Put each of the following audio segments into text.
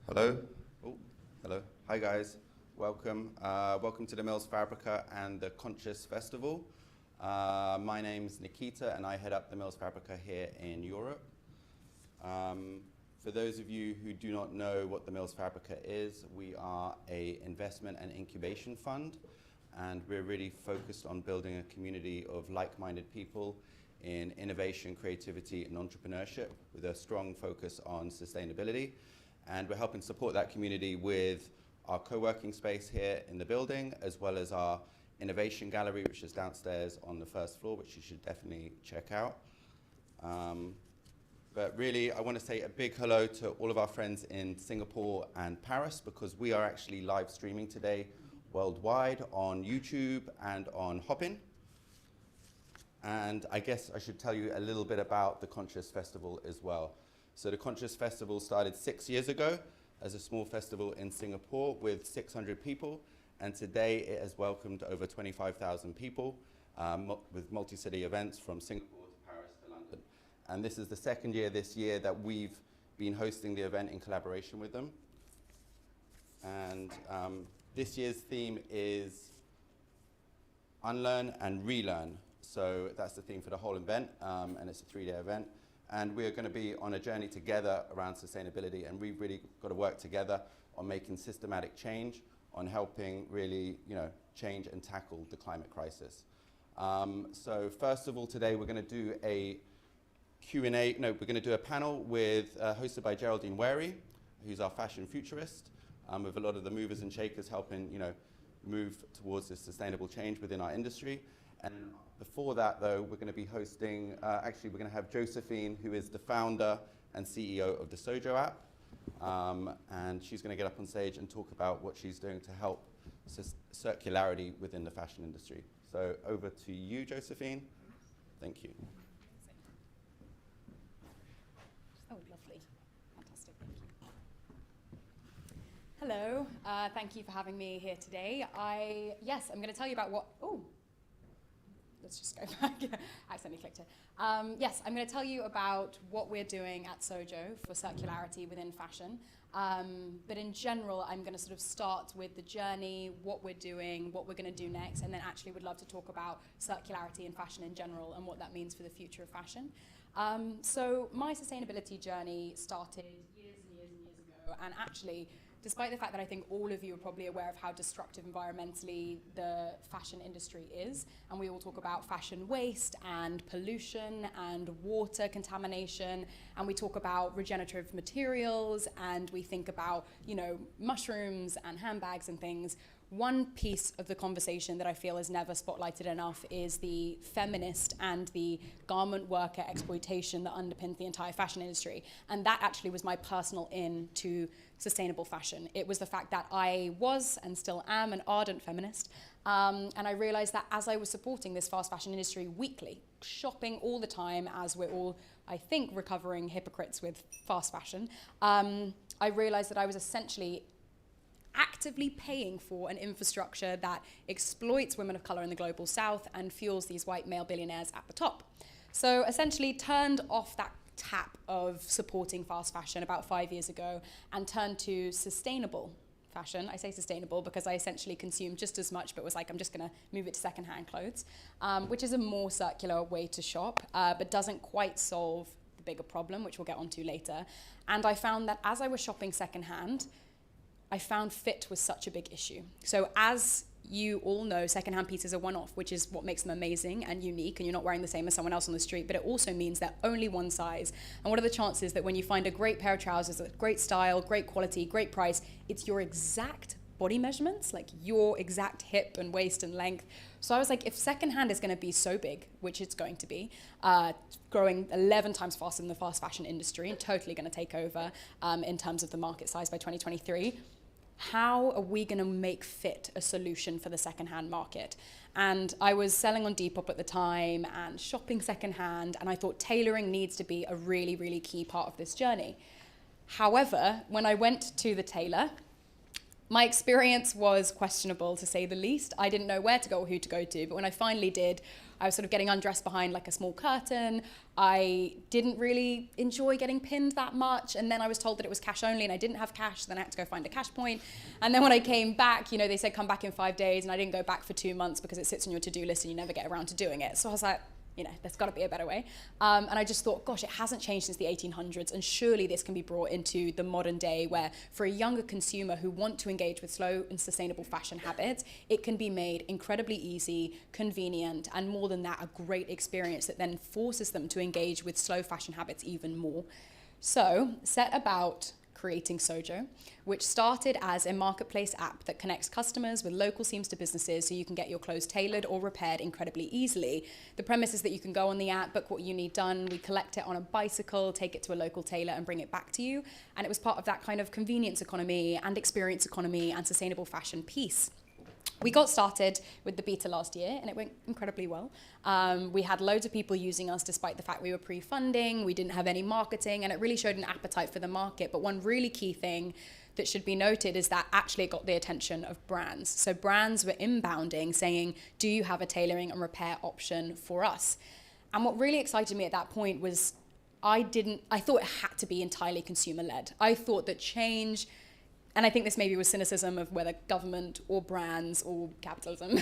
Hello. Oh, hello. Hi guys. Welcome. Welcome to the Mills Fabrica and the Conscious Festival. My name's Nikita and I head up the Mills Fabrica here in Europe. For those of you who do not know what the Mills Fabrica is, we are an investment and incubation fund, and we're really focused on building a community of like-minded people in innovation, creativity, and entrepreneurship with a strong focus on sustainability. And we're helping support that community with our co-working space here in the building, as well as our innovation gallery, which is downstairs on the first floor, which you should definitely check out. But really, I want to say a big hello to all of our friends in Singapore and Paris, because we are actually live streaming today worldwide on YouTube and on Hopin. And I guess I should tell you a little bit about the Conscious Festival as well. So the Conscious Festival started 6 years ago as a small festival in Singapore with 600 people, and today it has welcomed over 25,000 people with multi-city events from Singapore to Paris to London. And this is the second year this year that we've been hosting the event in collaboration with them. And this year's theme is Unlearn and Relearn. So that's the theme for the whole event, and it's a 3-day event. And we're going to be on a journey together around sustainability, and we've really got to work together on making systematic change, on helping really, change and tackle the climate crisis. So first of all, today we're going to do a Q&A. No, we're going to do a panel with hosted by Geraldine Wary, who's our fashion futurist, with a lot of the movers and shakers helping, move towards this sustainable change within our industry. And before that, though, we're going to be hosting, we're going to have Josephine, who is the founder and CEO of the Sojo app. And she's going to get up on stage and talk about what she's doing to help circularity within the fashion industry. So over to you, Josephine. Thank you. Oh, lovely. Fantastic. Thank you. Hello. Thank you for having me here today. I'm going to tell you about what... Oh. Let's just go back. Accidentally clicked it. Yes, I'm going to tell you about what we're doing at Sojo for circularity within fashion. But in general, I'm going to sort of start with the journey, what we're doing, what we're going to do next, and then actually would love to talk about circularity in fashion in general and what that means for the future of fashion. So my sustainability journey started years and years and years ago, and actually, despite the fact that I think all of you are probably aware of how destructive environmentally the fashion industry is, and we all talk about fashion waste and pollution and water contamination, and we talk about regenerative materials, and we think about, mushrooms and handbags and things. One piece of the conversation that I feel is never spotlighted enough is the feminist and the garment worker exploitation that underpins the entire fashion industry. And that actually was my personal in to sustainable fashion. It was the fact that I was and still am an ardent feminist. And I realized that as I was supporting this fast fashion industry weekly, shopping all the time, as we're all, I think, recovering hypocrites with fast fashion, I realized that I was essentially actively paying for an infrastructure that exploits women of color in the global south and fuels these white male billionaires at the top. So essentially turned off that tap of supporting fast fashion about 5 years ago and turned to sustainable fashion. I say sustainable because I essentially consumed just as much, but was like, I'm just gonna move it to secondhand clothes, which is a more circular way to shop, but doesn't quite solve the bigger problem, which we'll get onto later. And I found that as I was shopping secondhand, I found fit was such a big issue. So as you all know, secondhand pieces are one-off, which is what makes them amazing and unique, and you're not wearing the same as someone else on the street, but it also means that only one size. And what are the chances that when you find a great pair of trousers, great style, great quality, great price, it's your exact body measurements, like your exact hip and waist and length. So I was like, if secondhand is going to be so big, which it's going to be, growing 11 times faster than the fast fashion industry and totally going to take over in terms of the market size by 2023, how are we going to make fit a solution for the secondhand market? And I was selling on Depop at the time and shopping secondhand, and I thought tailoring needs to be a really, really key part of this journey. However, when I went to the tailor, My experience was questionable, to say the least. I didn't know where to go or who to go to, but when I finally did, I was sort of getting undressed behind like a small curtain. I didn't really enjoy getting pinned that much, and then I was told that it was cash only and I didn't have cash, so then I had to go find a cash point. And then when I came back, you know, they said come back in 5 days, and I didn't go back for 2 months because it sits on your to-do list and you never get around to doing it. So I was like, you know, there's got to be a better way. And I just thought, gosh, it hasn't changed since the 1800s, and surely this can be brought into the modern day where for a younger consumer who want to engage with slow and sustainable fashion habits, it can be made incredibly easy, convenient, and more than that, a great experience that then forces them to engage with slow fashion habits even more. So set about creating Sojo, which started as a marketplace app that connects customers with local seams to businesses so you can get your clothes tailored or repaired incredibly easily. The premise is that you can go on the app, book what you need done, we collect it on a bicycle, take it to a local tailor and bring it back to you. And it was part of that kind of convenience economy and experience economy and sustainable fashion piece. We got started with the beta last year and it went incredibly well. We had loads of people using us despite the fact we were pre-funding, we didn't have any marketing, and it really showed an appetite for the market. But one really key thing that should be noted is that actually it got the attention of brands. So brands were inbounding saying, do you have a tailoring and repair option for us? And what really excited me at that point was I thought it had to be entirely consumer led. I thought that change, and I think this maybe was cynicism of whether government or brands or capitalism,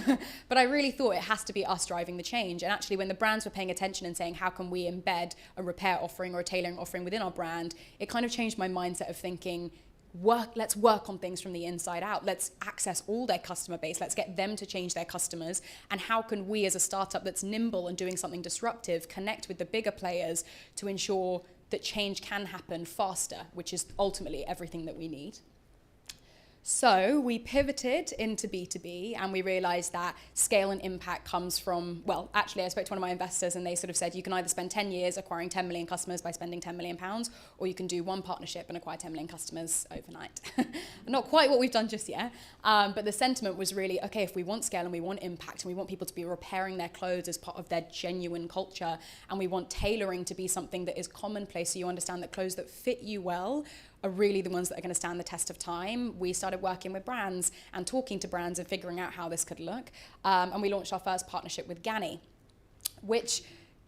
but I really thought it has to be us driving the change. And actually when the brands were paying attention and saying, how can we embed a repair offering or a tailoring offering within our brand, it kind of changed my mindset of thinking, let's work on things from the inside out. Let's access all their customer base. Let's get them to change their customers. And how can we as a startup that's nimble and doing something disruptive connect with the bigger players to ensure that change can happen faster, which is ultimately everything that we need. So we pivoted into B2B and we realized that scale and impact comes from, well, actually I spoke to one of my investors and they sort of said you can either spend 10 years acquiring 10 million customers by spending 10 million pounds, or you can do one partnership and acquire 10 million customers overnight. Not quite what we've done just yet, but the sentiment was really, okay, if we want scale and we want impact and we want people to be repairing their clothes as part of their genuine culture, and we want tailoring to be something that is commonplace so you understand that clothes that fit you well are really the ones that are going to stand the test of time. We started working with brands and talking to brands and figuring out how this could look. And we launched our first partnership with GITNB, which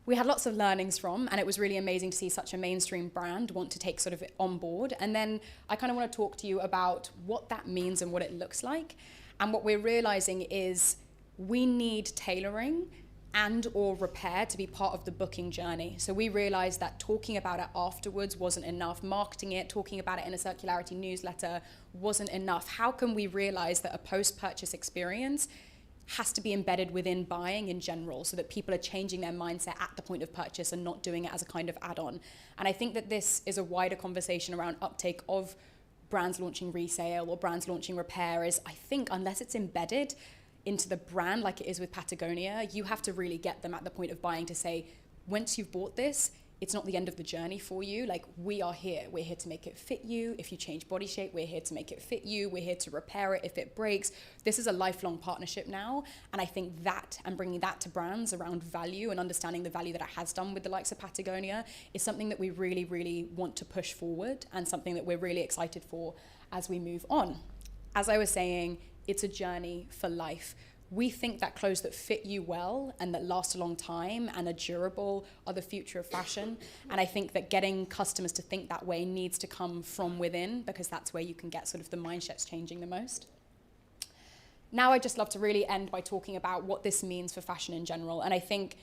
we had lots of learnings from, and it was really amazing to see such a mainstream brand want to take sort of it on board. And then I kind of want to talk to you about what that means and what it looks like. And what we're realizing is we need tailoring and or repair to be part of the booking journey. So we realized that talking about it afterwards wasn't enough. Marketing it, talking about it in a circularity newsletter wasn't enough. How can we realize that a post-purchase experience has to be embedded within buying in general so that people are changing their mindset at the point of purchase and not doing it as a kind of add-on? And I think that this is a wider conversation around uptake of brands launching resale or brands launching repair. Is I think unless it's embedded into the brand like it is with Patagonia, you have to really get them at the point of buying to say, once you've bought this, it's not the end of the journey for you. Like, we are here. We're here to make it fit you. If you change body shape, we're here to make it fit you. We're here to repair it if it breaks. This is a lifelong partnership now. And I think that, and bringing that to brands around value and understanding the value that it has done with the likes of Patagonia, is something that we really, really want to push forward and something that we're really excited for as we move on. As I was saying, it's a journey for life. We think that clothes that fit you well and that last a long time and are durable are the future of fashion. And I think that getting customers to think that way needs to come from within, because that's where you can get sort of the mindsets changing the most. Now I'd just love to really end by talking about what this means for fashion in general. And I think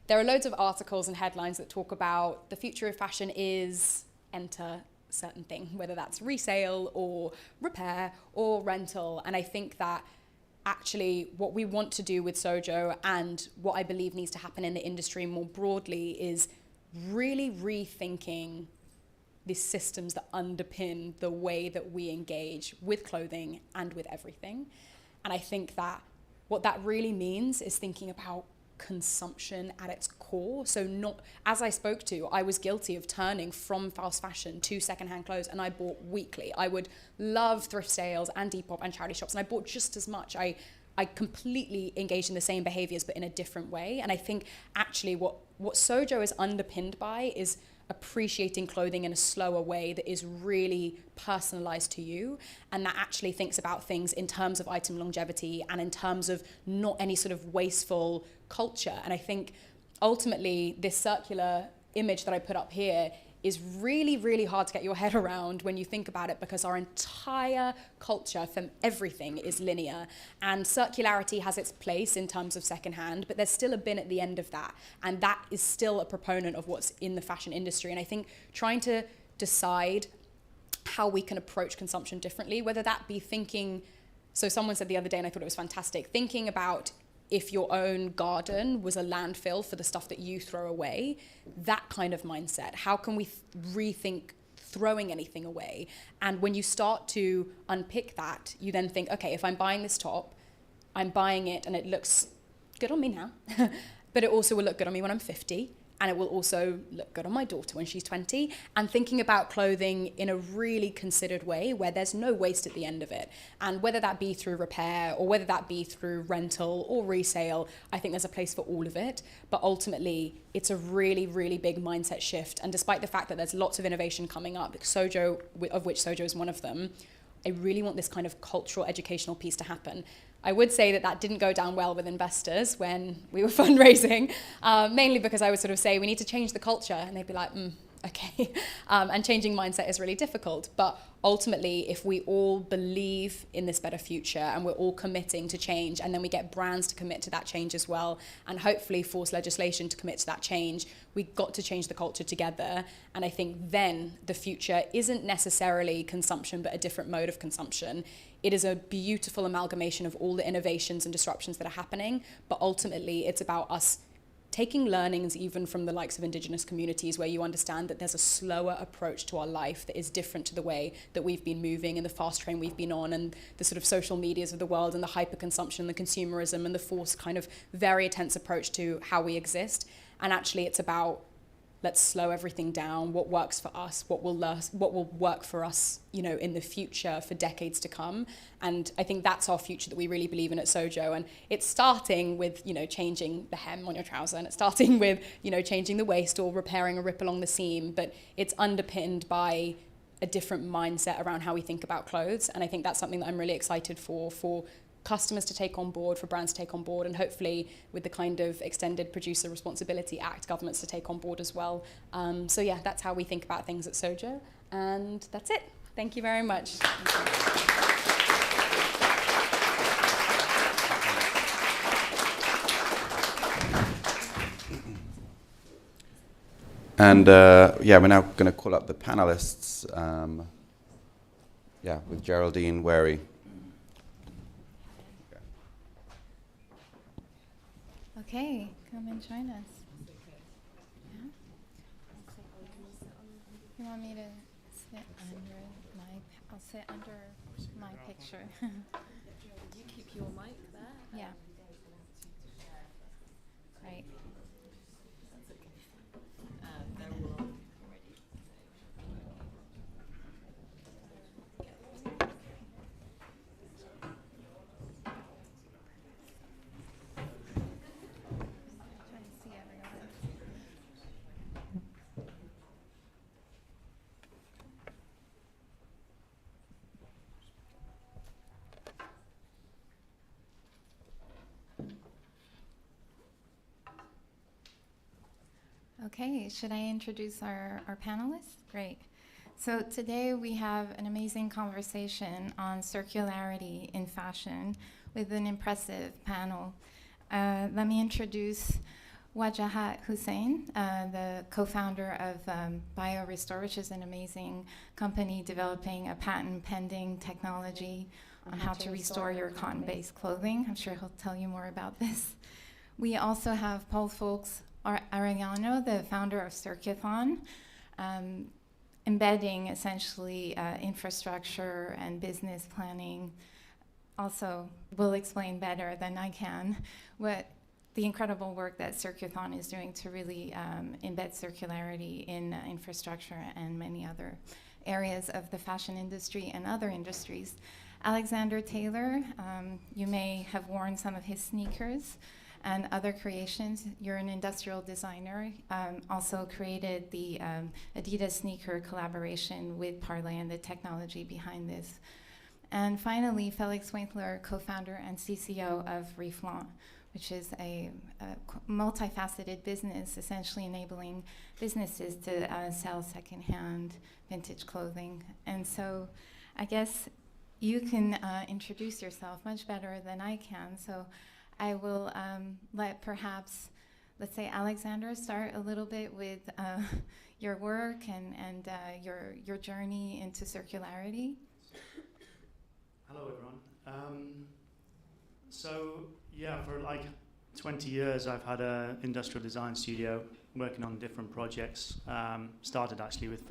there are loads of articles and headlines that talk about the future of fashion is enter certain thing, whether that's resale or repair or rental. And I think that actually what we want to do with Sojo, and what I believe needs to happen in the industry more broadly, is really rethinking the systems that underpin the way that we engage with clothing and with everything. And I think that what that really means is thinking about consumption at its core. So not, as I spoke to, I was guilty of turning from fast fashion to secondhand clothes, and I bought weekly. I would love thrift sales and Depop and charity shops, and I bought just as much. I completely engaged in the same behaviors but in a different way. And I think actually what Sojo is underpinned by is appreciating clothing in a slower way that is really personalized to you, and that actually thinks about things in terms of item longevity and in terms of not any sort of wasteful culture. And I think ultimately this circular image that I put up here is really, really hard to get your head around when you think about it, because our entire culture from everything is linear, and circularity has its place in terms of secondhand, but there's still a bin at the end of that, and that is still a proponent of what's in the fashion industry. And I think trying to decide how we can approach consumption differently, whether that be thinking, so someone said the other day, and I thought it was fantastic, thinking about if your own garden was a landfill for the stuff that you throw away, that kind of mindset. How can we rethink throwing anything away? And when you start to unpick that, you then think, okay, if I'm buying this top, I'm buying it and it looks good on me now, but it also will look good on me when I'm 50. And it will also look good on my daughter when she's 20. And thinking about clothing in a really considered way where there's no waste at the end of it. And whether that be through repair or whether that be through rental or resale, I think there's a place for all of it. But ultimately, it's a really, really big mindset shift. And despite the fact that there's lots of innovation coming up, Sojo, of which Sojo is one of them, I really want this kind of cultural educational piece to happen. I would say that that didn't go down well with investors when we were fundraising, mainly because I would sort of say, we need to change the culture. And they'd be like, okay. And changing mindset is really difficult. But ultimately, if we all believe in this better future and we're all committing to change, and then we get brands to commit to that change as well, and hopefully force legislation to commit to that change, we've got to change the culture together. And I think then the future isn't necessarily consumption, but a different mode of consumption. It is a beautiful amalgamation of all the innovations and disruptions that are happening, but ultimately it's about us taking learnings even from the likes of indigenous communities, where you understand that there's a slower approach to our life that is different to the way that we've been moving and the fast train we've been on, and the sort of social medias of the world and the hyper-consumption, the consumerism and the forced kind of very intense approach to how we exist. And actually it's about, let's slow everything down. What works for us? What will work for us, you know, in the future for decades to come? And I think that's our future that we really believe in at Sojo. And it's starting with, you know, changing the hem on your trouser, and it's starting with, you know, changing the waist or repairing a rip along the seam. But it's underpinned by a different mindset around how we think about clothes. And I think that's something that I'm really excited for customers to take on board, for brands to take on board, and hopefully with the kind of Extended Producer Responsibility Act, governments to take on board as well. So yeah, that's how we think about things at Sojo, and that's it. Thank you very much. And yeah, we're now going to call up the panelists. Yeah, with Geraldine Wary. Okay, come and join us. Yeah? You want me to sit under I'll sit under my picture. You keep your mic there? Yeah. Right. They're all on already. Trying to see everyone. Okay, should I introduce our panelists? Great. So today we have an amazing conversation on circularity in fashion with an impressive panel. Let me introduce Wajahat Hussain, the co-founder of BioRestore, which is an amazing company developing a patent-pending technology on how to restore your cotton-based clothing. I'm sure he'll tell you more about this. We also have Paul Folks Arellano, the founder of Circuithon, embedding essentially infrastructure and business planning. Also, will explain better than I can what the incredible work that Circuithon is doing to really embed circularity in infrastructure and many other areas of the fashion industry and other industries. Alexander Taylor, you may have worn some of his sneakers. and other creations. You're an industrial designer, also created the Adidas sneaker collaboration with Parlay and the technology behind this. And finally, Felix Winkler, co-founder and CCO of Reflaunt, which is a multifaceted business, essentially enabling businesses to sell secondhand vintage clothing. And so I guess you can introduce yourself much better than I can. So I will let perhaps, let's say, Alexander start a little bit with your work and your journey into circularity. Hello, everyone. So, yeah, for like 20 years, I've had an industrial design studio working on different projects. Started actually with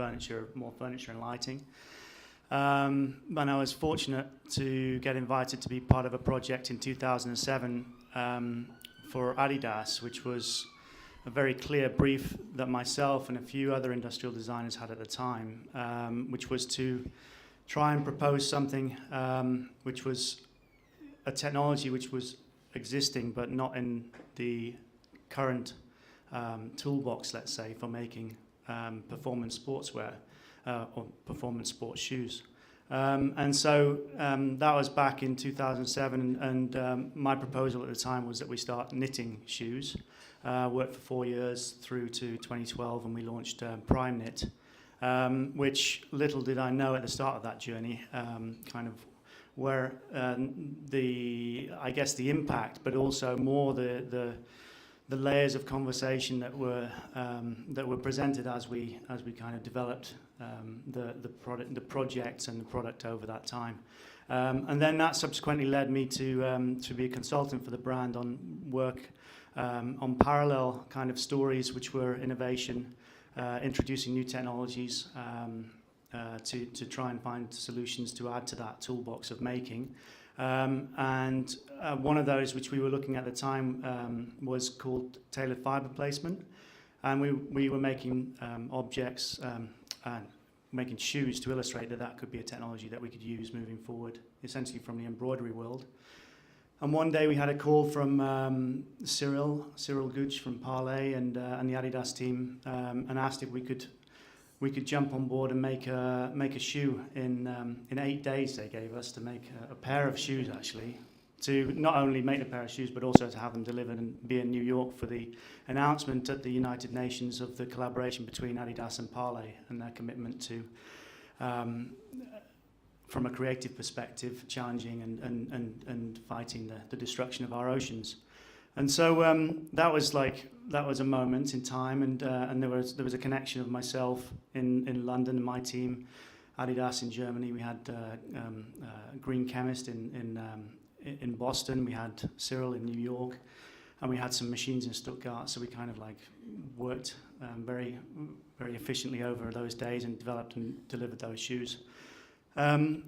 more furniture and lighting. And I was fortunate to get invited to be part of a project in 2007 for Adidas, which was a very clear brief that myself and a few other industrial designers had at the time, which was to try and propose something which was a technology which was existing but not in the current toolbox, let's say, for making performance sportswear or performance sports shoes. And so that was back in 2007, and my proposal at the time was that we start knitting shoes. Worked for 4 years through to 2012, and we launched Prime Knit, which little did I know at the start of that journey, kind of where I guess the impact, but also more the layers of conversation that were presented as we kind of developed the projects and the product over that time. And then that subsequently led me to be a consultant for the brand on work on parallel kind of stories, which were innovation, introducing new technologies to try and find solutions to add to that toolbox of making. And one of those which we were looking at the time was called tailored fiber placement. And we were making objects and making shoes to illustrate that could be a technology that we could use moving forward, essentially from the embroidery world. And one day we had a call from Cyril Gooch from Parlay and the Adidas team, and asked if we could jump on board and make a shoe in 8 days. They gave us to make a pair of shoes, actually, to not only make the pair of shoes but also to have them delivered and be in New York for the announcement at the United Nations of the collaboration between Adidas and Parlay and their commitment to, from a creative perspective, challenging and fighting the destruction of our oceans. And so that was a moment in time, and there was a connection of myself in London and my team, Adidas in Germany. We had Green Chemist in Boston. We had Cyril in New York, and we had some machines in Stuttgart. So we kind of worked very very efficiently over those days and developed and delivered those shoes. And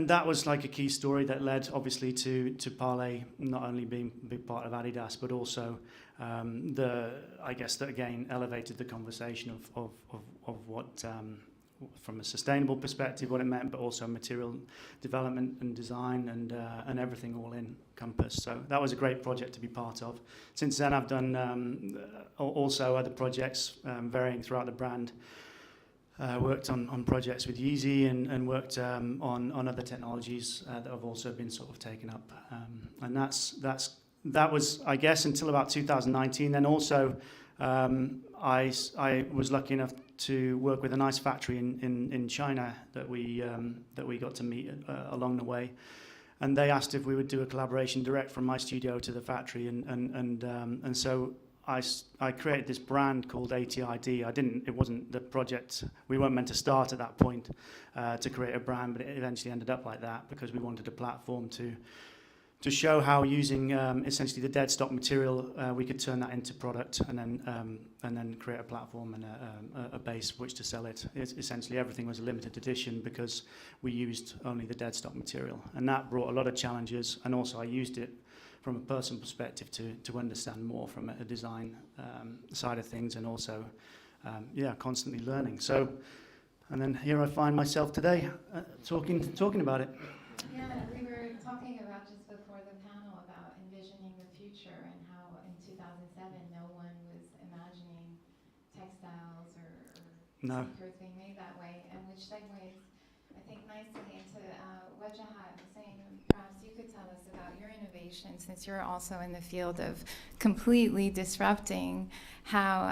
that was like a key story that led, obviously, to Parlay not only being a big part of Adidas, but also I guess that again elevated the conversation of what, from a sustainable perspective, what it meant, but also material development and design and everything all encompassed. So that was a great project to be part of. Since then, I've done also other projects varying throughout the brand. Worked on projects with Yeezy and worked on other technologies that have also been sort of taken up. And that was, I guess, until about 2019. Then also, I was lucky enough to work with a nice factory in China that we got to meet along the way. And they asked if we would do a collaboration direct from my studio to the factory. And so I created this brand called ATID. It wasn't the project. We weren't meant to start at that point to create a brand, but it eventually ended up like that because we wanted a platform to show how using essentially the dead stock material we could turn that into product and then create a platform and a base for which to sell it. Essentially everything was a limited edition because we used only the dead stock material, and that brought a lot of challenges. And also I used it from a personal perspective to understand more from a design side of things, and also constantly learning. So, and then here I find myself today talking about it. Yeah, we were talking about just before the panel about envisioning the future and how in 2007 no one was imagining textiles or No. sneakers being made that way, and which segues, I think, nicely into what Jahat was saying. Perhaps you could tell us about your innovation, since you're also in the field of completely disrupting how,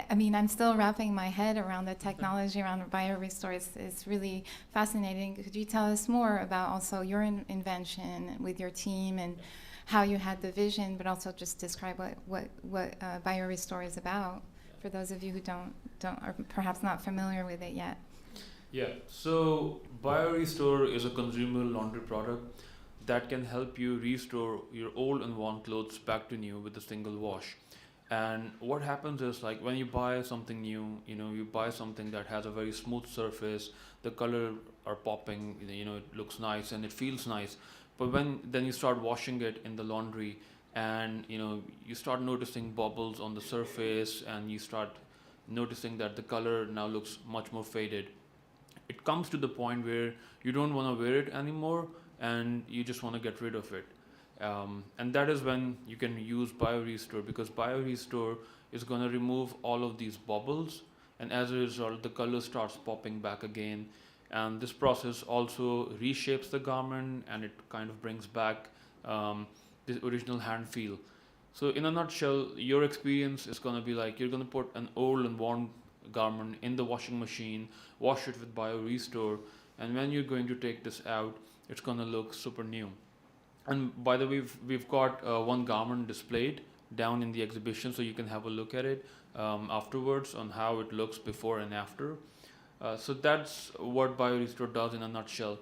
I mean, I'm still wrapping my head around the technology around BioRestore. It's really fascinating. Could you tell us more about also your invention with your team and how you had the vision, but also just describe what BioRestore is about for those of you who don't are perhaps not familiar with it yet? Yeah, so BioRestore is a consumer laundry product that can help you restore your old and worn clothes back to new with a single wash. And what happens is, like, when you buy something new, you buy something that has a very smooth surface, the color are popping, it looks nice and it feels nice. But then you start washing it in the laundry, and you start noticing bubbles on the surface, and you start noticing that the color now looks much more faded. It comes to the point where you don't want to wear it anymore, and you just want to get rid of it. And that is when you can use BioRestore, because BioRestore is going to remove all of these bubbles, and as a result the color starts popping back again. And this process also reshapes the garment, and it kind of brings back the original hand feel. So in a nutshell, your experience is going to be like, you're going to put an old and worn garment in the washing machine, wash it with BioRestore, and when you're going to take this out, it's going to look super new. And by the way, we've got one garment displayed down in the exhibition, so you can have a look at it afterwards on how it looks before and after. So that's what BioRestore does in a nutshell.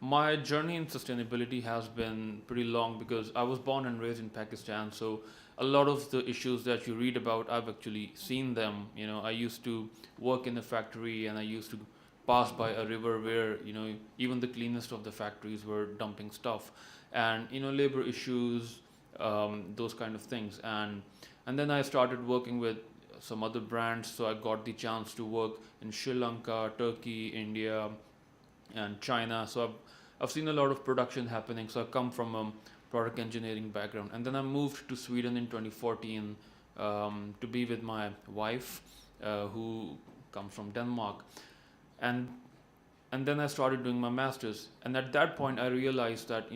My journey in sustainability has been pretty long, because I was born and raised in Pakistan, so a lot of the issues that you read about, I've actually seen them. I used to work in a factory, and I used to pass by a river where even the cleanest of the factories were dumping stuff, and labor issues, those kind of things. And then I started working with some other brands, so I got the chance to work in Sri Lanka, Turkey, India, and China. So I've seen a lot of production happening. So I come from a product engineering background, and then I moved to Sweden in 2014 to be with my wife, who comes from Denmark. And then I started doing my master's, and at that point I realized that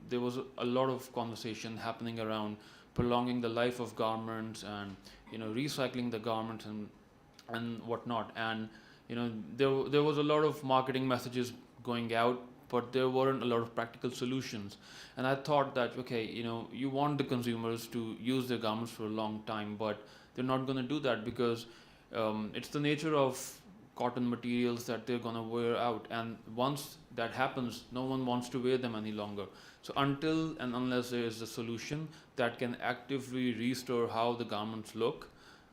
there was a lot of conversation happening around prolonging the life of garments, and recycling the garments and whatnot. And there was a lot of marketing messages going out, but there weren't a lot of practical solutions. And I thought that, okay, you want the consumers to use their garments for a long time, but they're not going to do that, because it's the nature of cotton materials that they're going to wear out, and once that happens, no one wants to wear them any longer. So until and unless there is a solution that can actively restore how the garments look,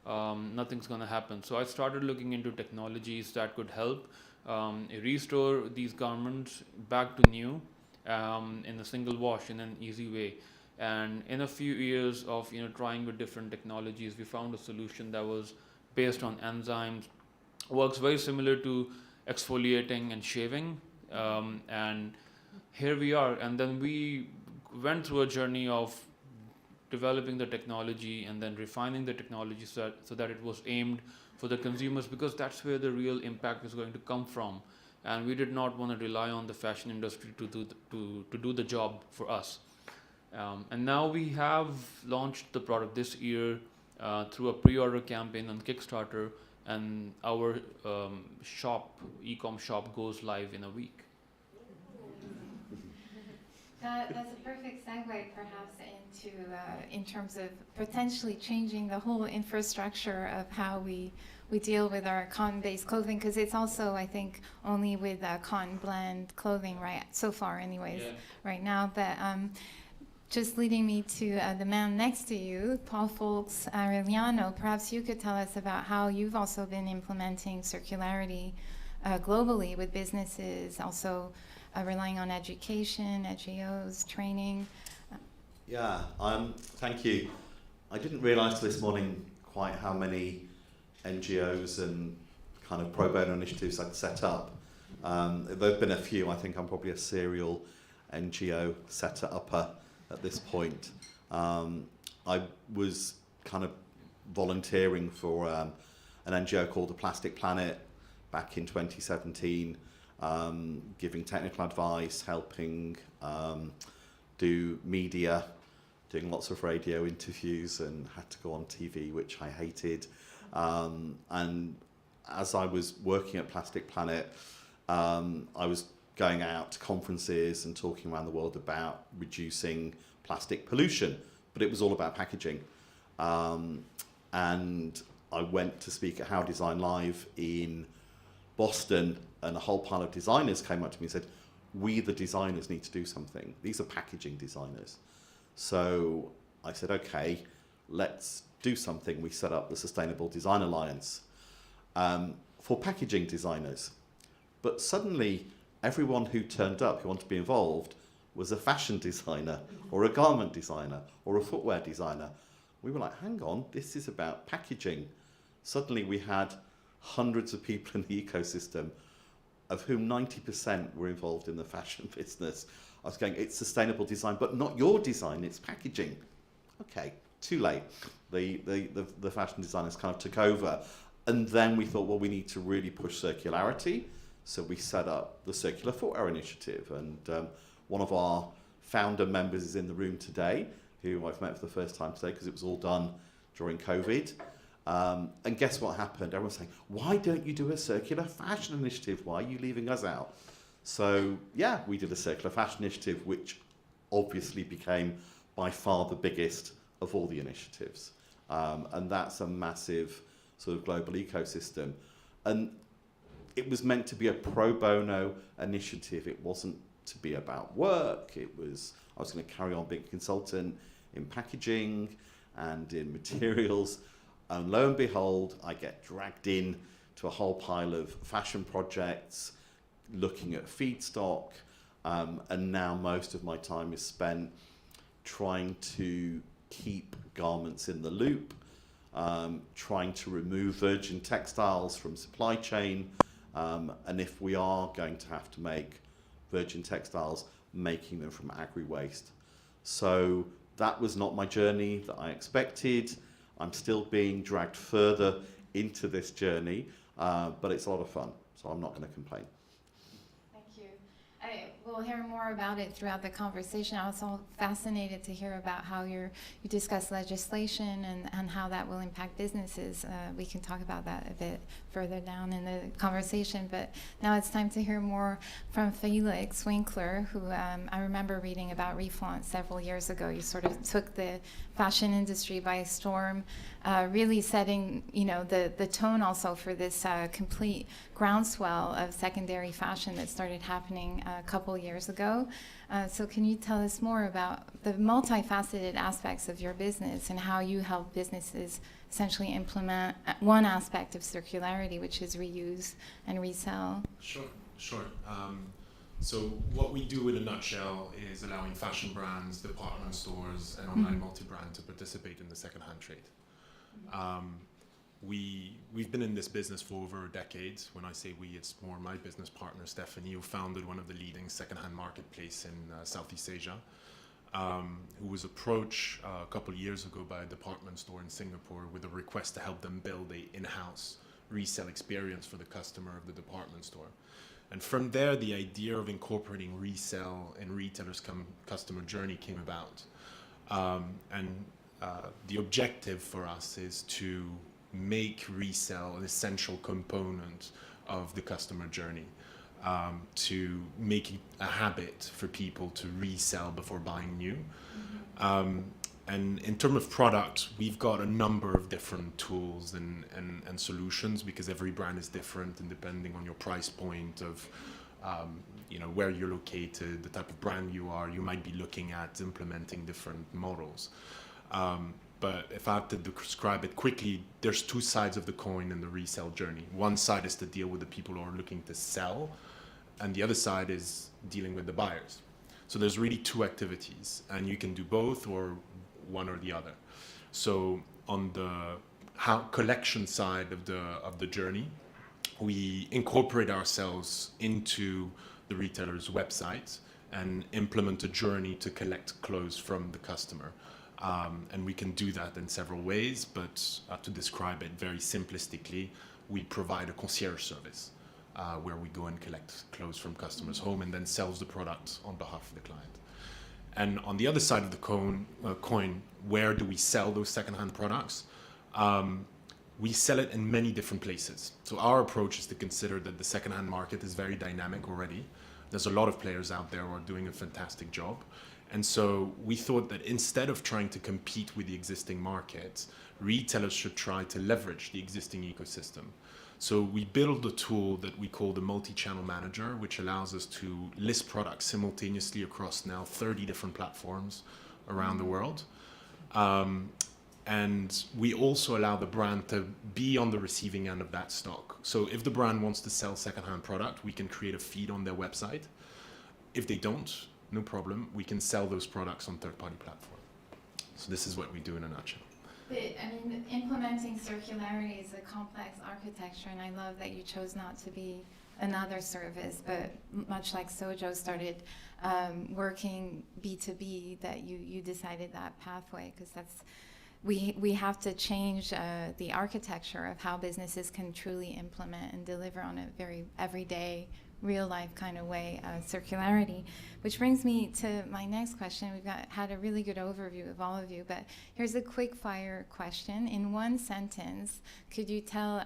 nothing's going to happen. So I started looking into technologies that could help restore these garments back to new in a single wash, in an easy way. And in a few years of trying with different technologies, we found a solution that was based on enzymes, works very similar to exfoliating and shaving, and here we are. And then we went through a journey of developing the technology and then refining the technology so that it was aimed for the consumers, because that's where the real impact is going to come from. And we did not want to rely on the fashion industry to do the job for us. And now we have launched the product this year through a pre-order campaign on Kickstarter, and our e-com shop goes live in a week. That's a perfect segue, perhaps, into in terms of potentially changing the whole infrastructure of how we deal with our cotton-based clothing, because it's also, I think, only with cotton blend clothing, right? So far, anyways, right now. But just leading me to the man next to you, Paul Folks Aureliano. Perhaps you could tell us about how you've also been implementing circularity globally with businesses, also relying on education, NGOs, training. Yeah, thank you. I didn't realise this morning quite how many NGOs and kind of pro bono initiatives I'd set up. There have been a few. I think I'm probably a serial NGO setter-upper at this point. I was kind of volunteering for an NGO called the Plastic Planet back in 2017, giving technical advice, helping do media, doing lots of radio interviews, and had to go on TV, which I hated. And as I was working at Plastic Planet, I was going out to conferences and talking around the world about reducing plastic pollution, but it was all about packaging. And I went to speak at How Design Live in Boston, and a whole pile of designers came up to me and said, we, the designers, need to do something. These are packaging designers. So I said, okay, let's do something. We set up the Sustainable Design Alliance for packaging designers. But suddenly, everyone who turned up, who wanted to be involved, was a fashion designer or a garment designer or a footwear designer. We were like, hang on, this is about packaging. Suddenly we had hundreds of people in the ecosystem, of whom 90% were involved in the fashion business. I was going, it's sustainable design, but not your design, it's packaging. Okay, too late. The fashion designers kind of took over. And then we thought, well, we need to really push circularity. So we set up the Circular Footwear Initiative. And one of our founder members is in the room today, who I've met for the first time today, because it was all done during COVID. And guess what happened? Everyone's saying, why don't you do a circular fashion initiative? Why are you leaving us out? So yeah, we did a circular fashion initiative, which obviously became by far the biggest of all the initiatives. And that's a massive sort of global ecosystem. And it was meant to be a pro bono initiative. It wasn't to be about work. I was going to carry on being a consultant in packaging and in materials. And lo and behold, I get dragged in to a whole pile of fashion projects, looking at feedstock, and now most of my time is spent trying to keep garments in the loop, trying to remove virgin textiles from supply chain, and if we are going to have to make virgin textiles, making them from agri-waste. So that was not my journey that I expected. I'm still being dragged further into this journey, but it's a lot of fun, so I'm not going to complain. Thank you. We'll hear more about it throughout the conversation. I was also fascinated to hear about how you discuss legislation and how that will impact businesses. We can talk about that a bit further down in the conversation, but now it's time to hear more from Felix Winkler, who I remember reading about Reflaunt several years ago. You sort of took the fashion industry by storm, really setting the tone also for this complete groundswell of secondary fashion that started happening a couple years ago. So can you tell us more about the multifaceted aspects of your business and how you help businesses essentially implement one aspect of circularity, which is reuse and resell? Sure. So what we do in a nutshell is allowing fashion brands, department stores, and online multi-brand to participate in the second-hand trade. We've been in this business for over a decade. When I say we, it's more my business partner, Stephanie, who founded one of the leading second-hand marketplace in Southeast Asia, who was approached a couple of years ago by a department store in Singapore with a request to help them build an in-house resale experience for the customer of the department store. And from there, the idea of incorporating resale in retailers' customer journey came about. The objective for us is to make resale an essential component of the customer journey, to make it a habit for people to resell before buying new. And in terms of product, we've got a number of different tools and solutions, because every brand is different, and depending on your price point of where you're located, the type of brand you are, you might be looking at implementing different models. But if I have to describe it quickly, there's two sides of the coin in the resale journey. One side is to deal with the people who are looking to sell, and the other side is dealing with the buyers. So there's really two activities, and you can do both or one or the other. So on the collection side of the journey, we incorporate ourselves into the retailer's website and implement a journey to collect clothes from the customer. And we can do that in several ways, but to describe it very simplistically, we provide a concierge service where we go and collect clothes from customers' home and then sells the product on behalf of the client. And on the other side of the coin, where do we sell those secondhand products? We sell it in many different places. So our approach is to consider that the secondhand market is very dynamic already. There's a lot of players out there who are doing a fantastic job. And so we thought that instead of trying to compete with the existing market, retailers should try to leverage the existing ecosystem. So we built a tool that we call the multi-channel manager, which allows us to list products simultaneously across now 30 different platforms around the world. And we also allow the brand to be on the receiving end of that stock. So if the brand wants to sell secondhand product, we can create a feed on their website. If they don't, no problem. We can sell those products on third-party platform. So this is what we do in a nutshell. But, I mean, implementing circularity is a complex architecture, and I love that you chose not to be another service, but much like Sojo started working B2B, that you decided that pathway, because that's, we have to change the architecture of how businesses can truly implement and deliver on a very everyday, real life kind of way, circularity. Which brings me to my next question. We've had a really good overview of all of you, but here's a quick fire question. In one sentence, could you tell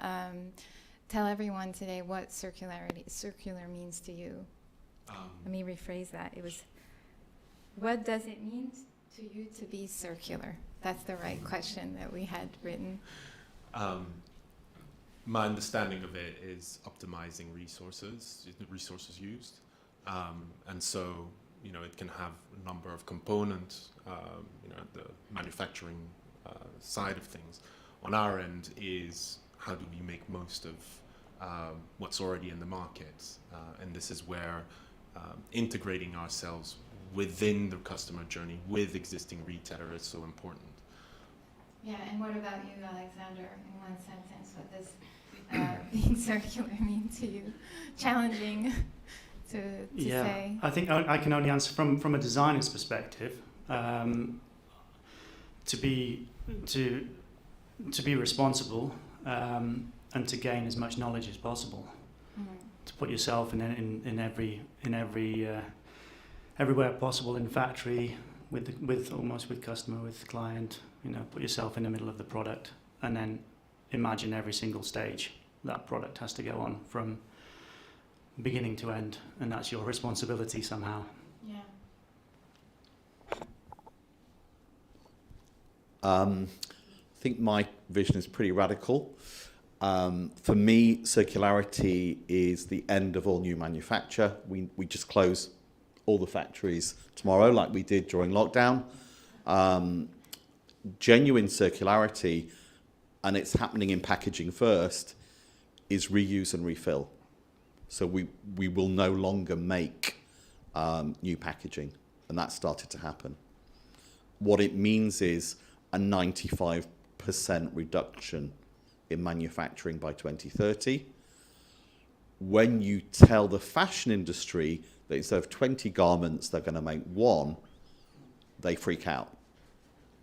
everyone today what circular means to you? Let me rephrase that. It was, what does it mean to you to be circular? That's the right question that we had written. My understanding of it is optimizing resources used. And so, you know, it can have a number of components, you know, the manufacturing side of things. On our end is how do we make most of what's already in the market? And this is where integrating ourselves within the customer journey with existing retailer is so important. Yeah, and what about you, Alexander? In one sentence, what does being circular mean to you? Challenging to say. I think I can only answer from a designer's perspective. To be responsible and to gain as much knowledge as possible. Mm-hmm. To put yourself in everywhere possible, in factory, with customer, with client. You know, put yourself in the middle of the product, and then imagine every single stage that product has to go on from beginning to end, and that's your responsibility somehow. Yeah. I think my vision is pretty radical. For me, circularity is the end of all new manufacture. We just close all the factories tomorrow like we did during lockdown. Genuine circularity, and it's happening in packaging first, is reuse and refill. So we will no longer make new packaging, and that started to happen. What it means is a 95% reduction in manufacturing by 2030. When you tell the fashion industry that instead of 20 garments, they're going to make one, they freak out.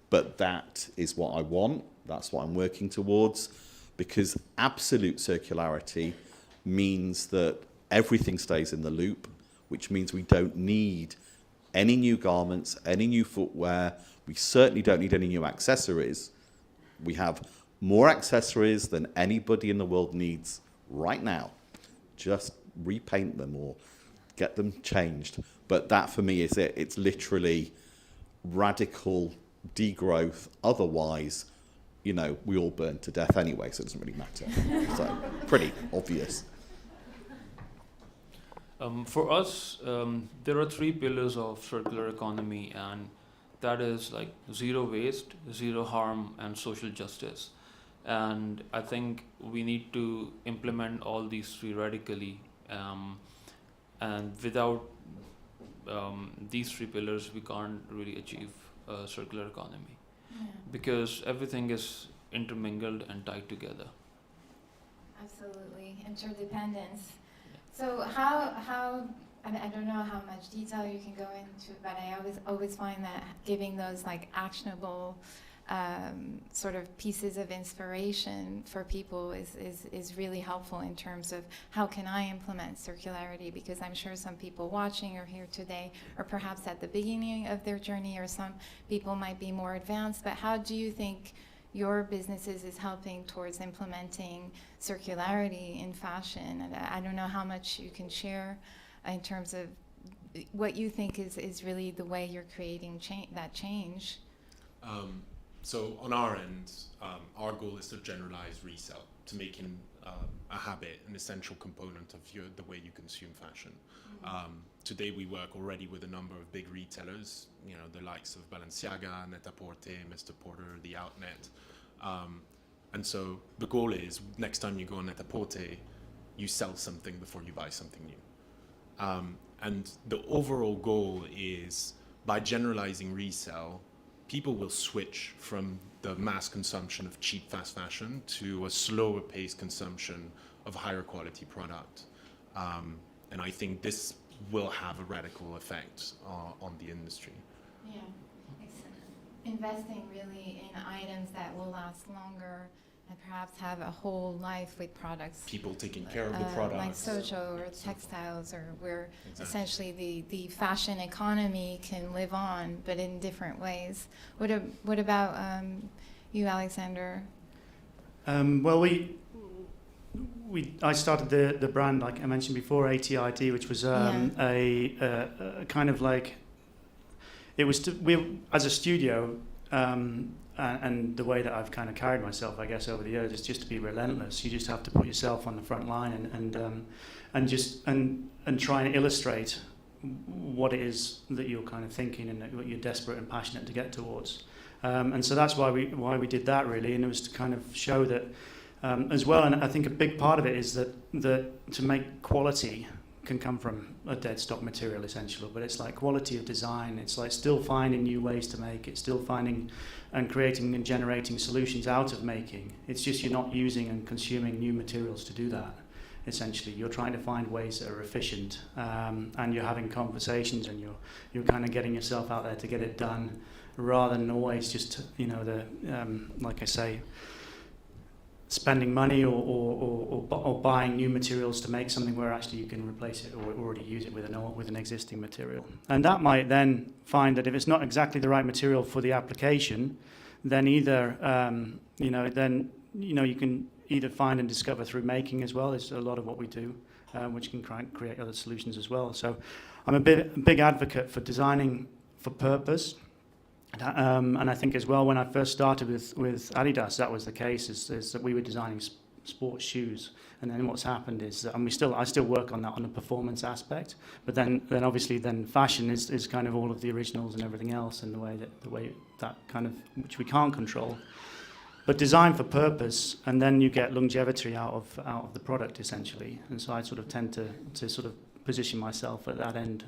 But that is what I want. That's what I'm working towards, because absolute circularity means that everything stays in the loop, which means we don't need any new garments, any new footwear. We certainly don't need any new accessories. We have more accessories than anybody in the world needs right now. Just repaint them or get them changed. But that for me is it. It's literally radical degrowth. Otherwise, you know, we all burn to death anyway, so it doesn't really matter. So pretty obvious. For us, there are 3 pillars of circular economy, and that is like zero waste, zero harm, and social justice. And I think we need to implement all these 3 radically. And without these 3 pillars, we can't really achieve a circular economy. Yeah. Because everything is intermingled and tied together. Absolutely, interdependence. So how I don't know how much detail you can go into, but I always find that giving those like actionable sort of pieces of inspiration for people is really helpful in terms of how can I implement circularity, because I'm sure some people watching or here today are perhaps at the beginning of their journey, or some people might be more advanced, but how do you think your businesses is helping towards implementing circularity in fashion? And I don't know how much you can share in terms of what you think is really the way you're creating that change. So on our end, our goal is to generalize resale, to making a habit an essential component of the way you consume fashion. Today we work already with a number of big retailers, you know, the likes of Balenciaga, Net-a-Porter, Mr. Porter, The Outnet. And so the goal is, next time you go on Net-a-Porter, you sell something before you buy something new. And the overall goal is, by generalizing resale, people will switch from the mass consumption of cheap fast fashion to a slower paced consumption of higher quality product. And I think this will have a radical effect on the industry. Yeah, excellent. Investing really in items that will last longer and perhaps have a whole life with products. People taking care of the products. Like Sojo or textiles, or where essentially the fashion economy can live on, but in different ways. What about you, Alexander? Well, I started the brand, like I mentioned before, ATID, which was a kind of like, it was we as a studio. And the way that I've kind of carried myself, I guess, over the years is just to be relentless. You just have to put yourself on the front line and try and illustrate what it is that you're kind of thinking and what you're desperate and passionate to get towards. And so that's why we did that, really, and it was to kind of show that as well. And I think a big part of it is that to make quality can come from a dead stock material, essentially, but it's like quality of design. It's like still finding new ways to make it, still finding and creating and generating solutions out of making. It's just you're not using and consuming new materials to do that. Essentially, you're trying to find ways that are efficient, and you're having conversations, and you're kind of getting yourself out there to get it done, rather than always just, you know, like I say, spending money or buying new materials to make something where actually you can replace it or already use it with an existing material. And that might then find that if it's not exactly the right material for the application, then either you can either find and discover through making as well. There's a lot of what we do, which can create other solutions as well. So I'm a big advocate for designing for purpose. And I think as well, when I first started with Adidas, that was the case, is that we were designing sports shoes. And then what's happened is, and I still work on that on the performance aspect, but then obviously fashion is kind of all of the originals and everything else, and the way that kind of, which we can't control. But design for purpose, and then you get longevity out of the product, essentially. And so I sort of tend to sort of position myself at that end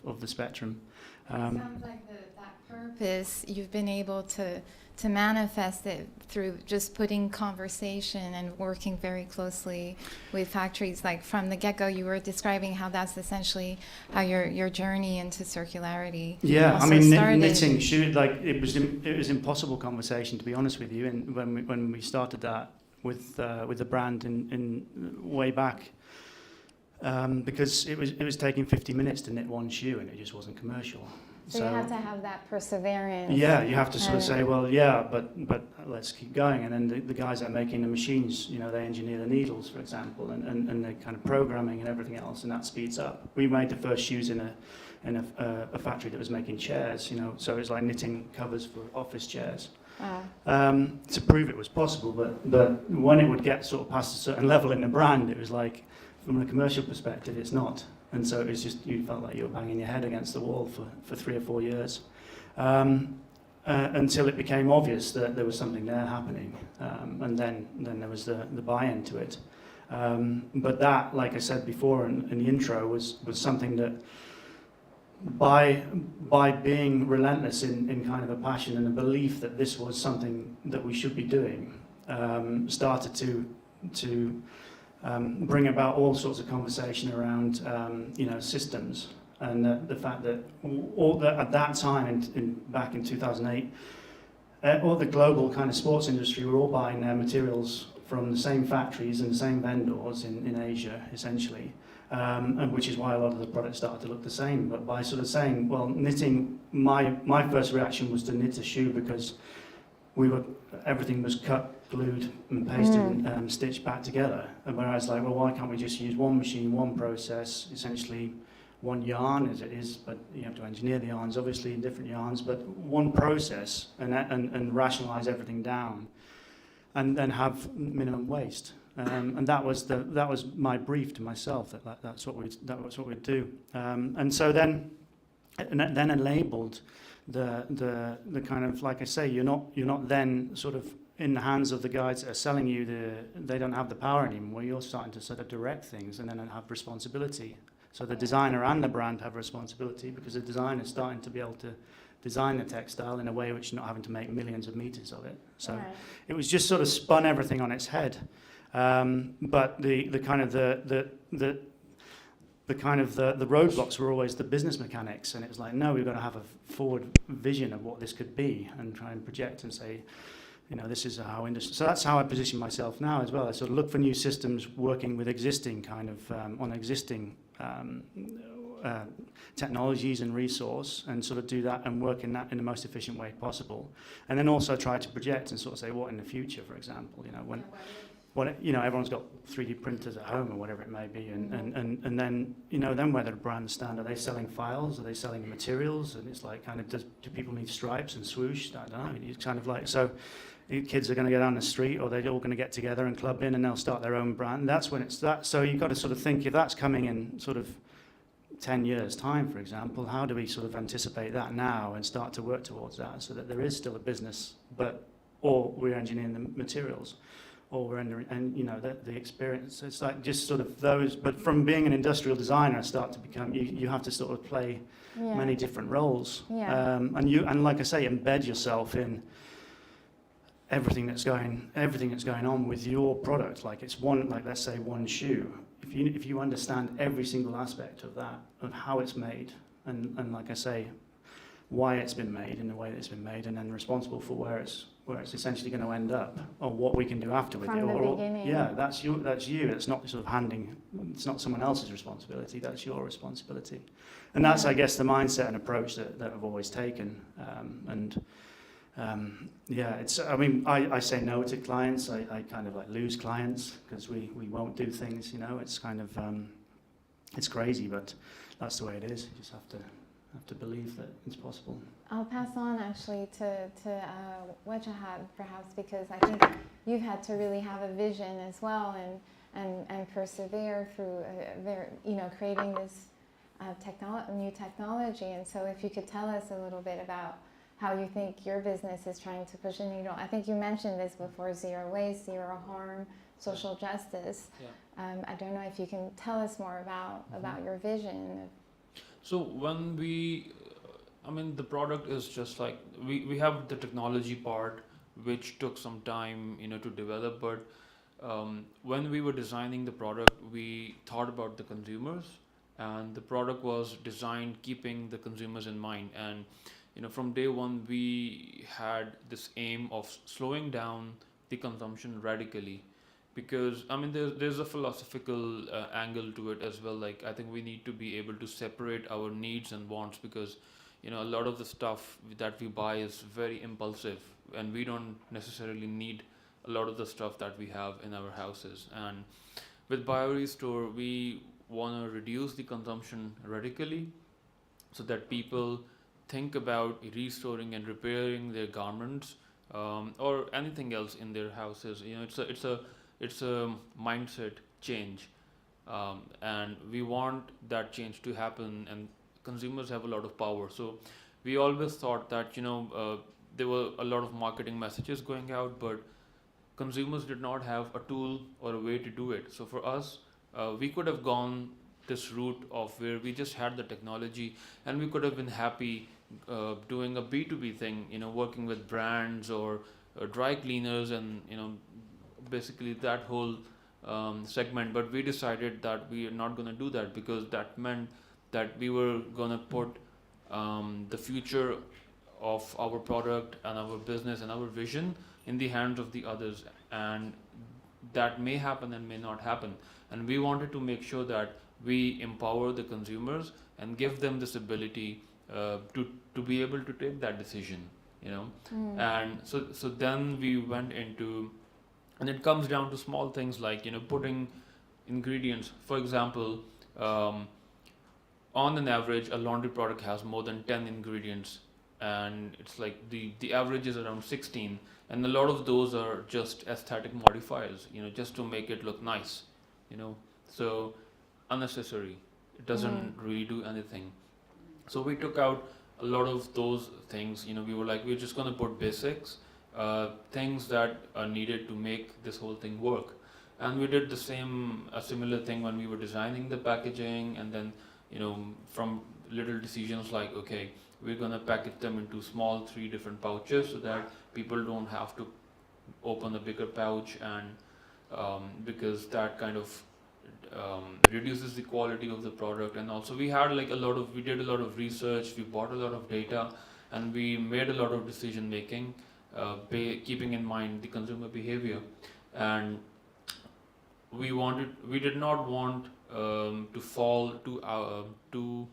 of the spectrum. Sounds like that purpose, you've been able to manifest it through just putting conversation and working very closely with factories. Like from the get-go, you were describing how that's essentially how your journey into circularity. Yeah, I mean, knitting, shoe, like it was impossible conversation, to be honest with you. And when we started that with the brand in way back. Because it was taking 50 minutes to knit one shoe, and it just wasn't commercial. So you have to have that perseverance. Yeah, you have to sort of say, well, yeah, but let's keep going. And then the guys that are making the machines, you know, they engineer the needles, for example, and they're kind of programming and everything else, and that speeds up. We made the first shoes in a factory that was making chairs, you know, so it's like knitting covers for office chairs. To prove it was possible, but when it would get sort of past a certain level in the brand, it was like, from a commercial perspective, it's not. And so it was just, you felt like you were banging your head against the wall for 3 or 4 years, until it became obvious that there was something there happening, and then there was the buy-in to it. But that, like I said before in the intro, was something that by being relentless in kind of a passion and a belief that this was something that we should be doing, started to bring about all sorts of conversation around systems, and the fact that at that time, back in 2008, all the global kind of sports industry were all buying their materials from the same factories and the same vendors in Asia, essentially, and which is why a lot of the products started to look the same. But by sort of saying, well, knitting, my first reaction was to knit a shoe because everything was cut, glued and pasted and stitched back together. And whereas like, well, why can't we just use one machine, one process, essentially one yarn as it is, but you have to engineer the yarns obviously in different yarns, but one process and rationalize everything down and then have minimum waste. And that was my brief to myself, that's what we'd do. And so then enabled the kind of, like I say, you're not then sort of in the hands of the guys that are selling you they don't have the power anymore. You're starting to sort of direct things and then have responsibility. So the designer and the brand have responsibility because the designer is starting to be able to design the textile in a way which you're not having to make millions of meters of it. So it was just sort of spun everything on its head. But the roadblocks were always the business mechanics, and it was like, no, we've got to have a forward vision of what this could be and try and project and say, this is how industry. So that's how I position myself now as well. I sort of look for new systems working with existing kind of on existing technologies and resource, and sort of do that and work in that in the most efficient way possible, and then also try to project and sort of say what in the future, for example, everyone's got 3D printers at home or whatever it may be, and then then where the brands stand. Are they selling files? Are they selling materials? And it's like, kind of, do people need stripes and swoosh? I don't know. It's kind of like, so kids are going to go down the street, or they're all going to get together and club in, and they'll start their own brand. That's when it's that. So you've got to sort of think, if that's coming in sort of 10 years' time, for example, how do we sort of anticipate that now and start to work towards that so that there is still a business, or we're engineering the materials, or we're the experience. It's like just sort of those, but from being an industrial designer, start to become, you have to sort of play many different roles. And like I say, embed yourself in everything that's going on with your product. Like it's let's say one shoe. If you understand every single aspect of that, of how it's made, and like I say, why it's been made in the way that it's been made, and then responsible for where it's essentially going to end up, or what we can do after with it. From the beginning. Yeah, that's you. It's not sort of it's not someone else's responsibility. That's your responsibility, and that's, I guess, the mindset and approach that I've always taken. I mean, I say no to clients. I kind of like lose clients because we won't do things. It's kind of it's crazy, but that's the way it is. You just have to believe that it's possible. I'll pass on actually to Wajahad, perhaps, because I think you've had to really have a vision as well and persevere through creating this new technology. And so if you could tell us a little bit about how you think your business is trying to push a needle. I think you mentioned this before: zero waste, zero harm, social justice. I don't know if you can tell us more about your vision. So when the product is just like, we have the technology part, which took some time, to develop, but when we were designing the product, we thought about the consumers, and the product was designed keeping the consumers in mind. And from day one, we had this aim of slowing down the consumption radically, because there's a philosophical angle to it as well. Like, I think we need to be able to separate our needs and wants, because a lot of the stuff that we buy is very impulsive, and we don't necessarily need a lot of the stuff that we have in our houses. And with BioRestore, we want to reduce the consumption radically, so that people think about restoring and repairing their garments, or anything else in their houses. It's a mindset change, and we want that change to happen. And consumers have a lot of power. So we always thought that there were a lot of marketing messages going out, but consumers did not have a tool or a way to do it. So for us, we could have gone this route of where we just had the technology, and we could have been happy doing a B2B thing, working with brands or dry cleaners, and basically that whole segment, but we decided that we are not going to do that because that meant that we were going to put the future of our product and our business and our vision in the hands of the others, and that may happen and may not happen. And we wanted to make sure that we empower the consumers and give them this ability to be able to take that decision, you know. And so then we went into, and it comes down to small things like, you know, putting ingredients. For example, on an average, a laundry product has more than 10 ingredients, and it's like the average is around 16, and a lot of those are just aesthetic modifiers, you know, just to make it look nice, you know. So unnecessary. It doesn't really do anything. So we took out a lot of those things. You know, we were like, we're just going to put basics, things that are needed to make this whole thing work. And we did a similar thing when we were designing the packaging, and then, you know, from little decisions like, okay, we're going to package them into small 3 different pouches so that people don't have to open a bigger pouch, and because that kind of reduces the quality of the product. And also we had like we did a lot of research, we bought a lot of data, and we made a lot of decision making, keeping in mind the consumer behavior. And we did not want to fall too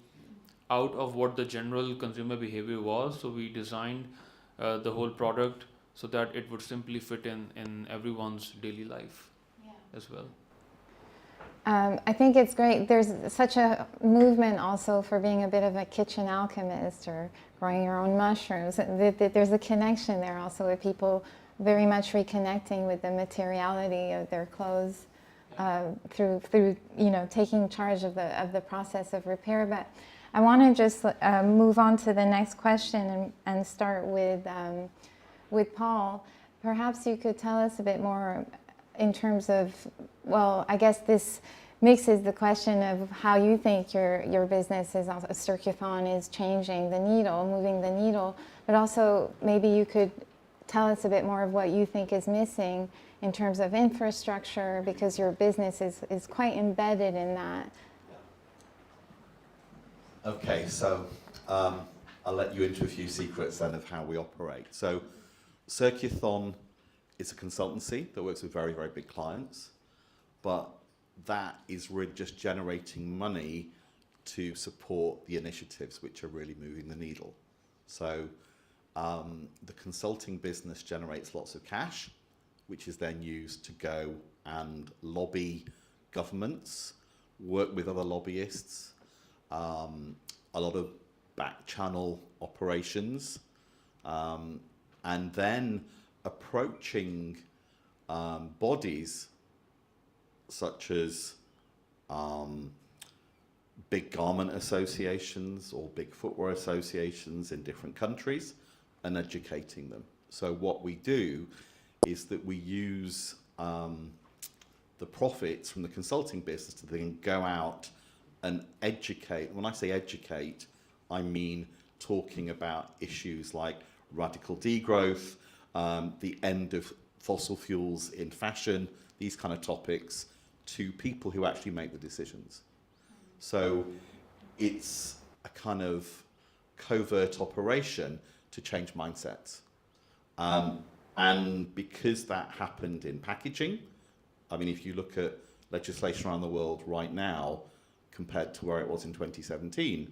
out of what the general consumer behavior was, so we designed the whole product so that it would simply fit in everyone's daily life as well. I think it's great. There's such a movement also for being a bit of a kitchen alchemist or growing your own mushrooms. There's a connection there also with people very much reconnecting with the materiality of their clothes through you know, taking charge of the process of repair. But I want to just move on to the next question and start with Paul. Perhaps you could tell us a bit more in terms of, well, I guess this mixes the question of how you think your business is, also Circuthon is changing the needle, moving the needle, but also maybe you could tell us a bit more of what you think is missing in terms of infrastructure, because your business is quite embedded in that. Okay, so I'll let you into a few secrets then of how we operate. So Circuthon is a consultancy that works with very, very big clients, but that is really just generating money to support the initiatives which are really moving the needle. So the consulting business generates lots of cash, which is then used to go and lobby governments, work with other lobbyists, a lot of back channel operations, and then approaching bodies such as big garment associations or big footwear associations in different countries and educating them. So what we do is that we use the profits from the consulting business to then go out and educate. When I say educate, I mean talking about issues like radical degrowth, the end of fossil fuels in fashion, these kind of topics, to people who actually make the decisions. So it's a kind of covert operation to change mindsets. And because that happened in packaging, I mean, if you look at legislation around the world right now compared to where it was in 2017,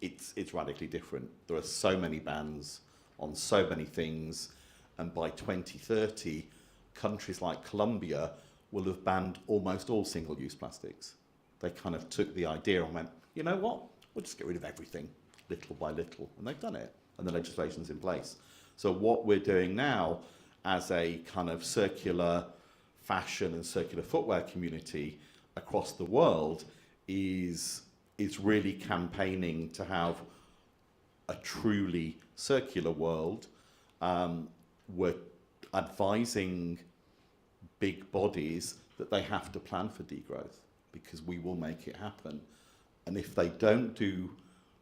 it's radically different. There are so many bans on so many things, and by 2030, countries like Colombia will have banned almost all single-use plastics. They kind of took the idea and went, you know what, we'll just get rid of everything, little by little, and they've done it, and the legislation's in place. So what we're doing now as a kind of circular fashion and circular footwear community across the world is really campaigning to have a truly circular world. We're advising big bodies that they have to plan for degrowth because we will make it happen. And if they don't do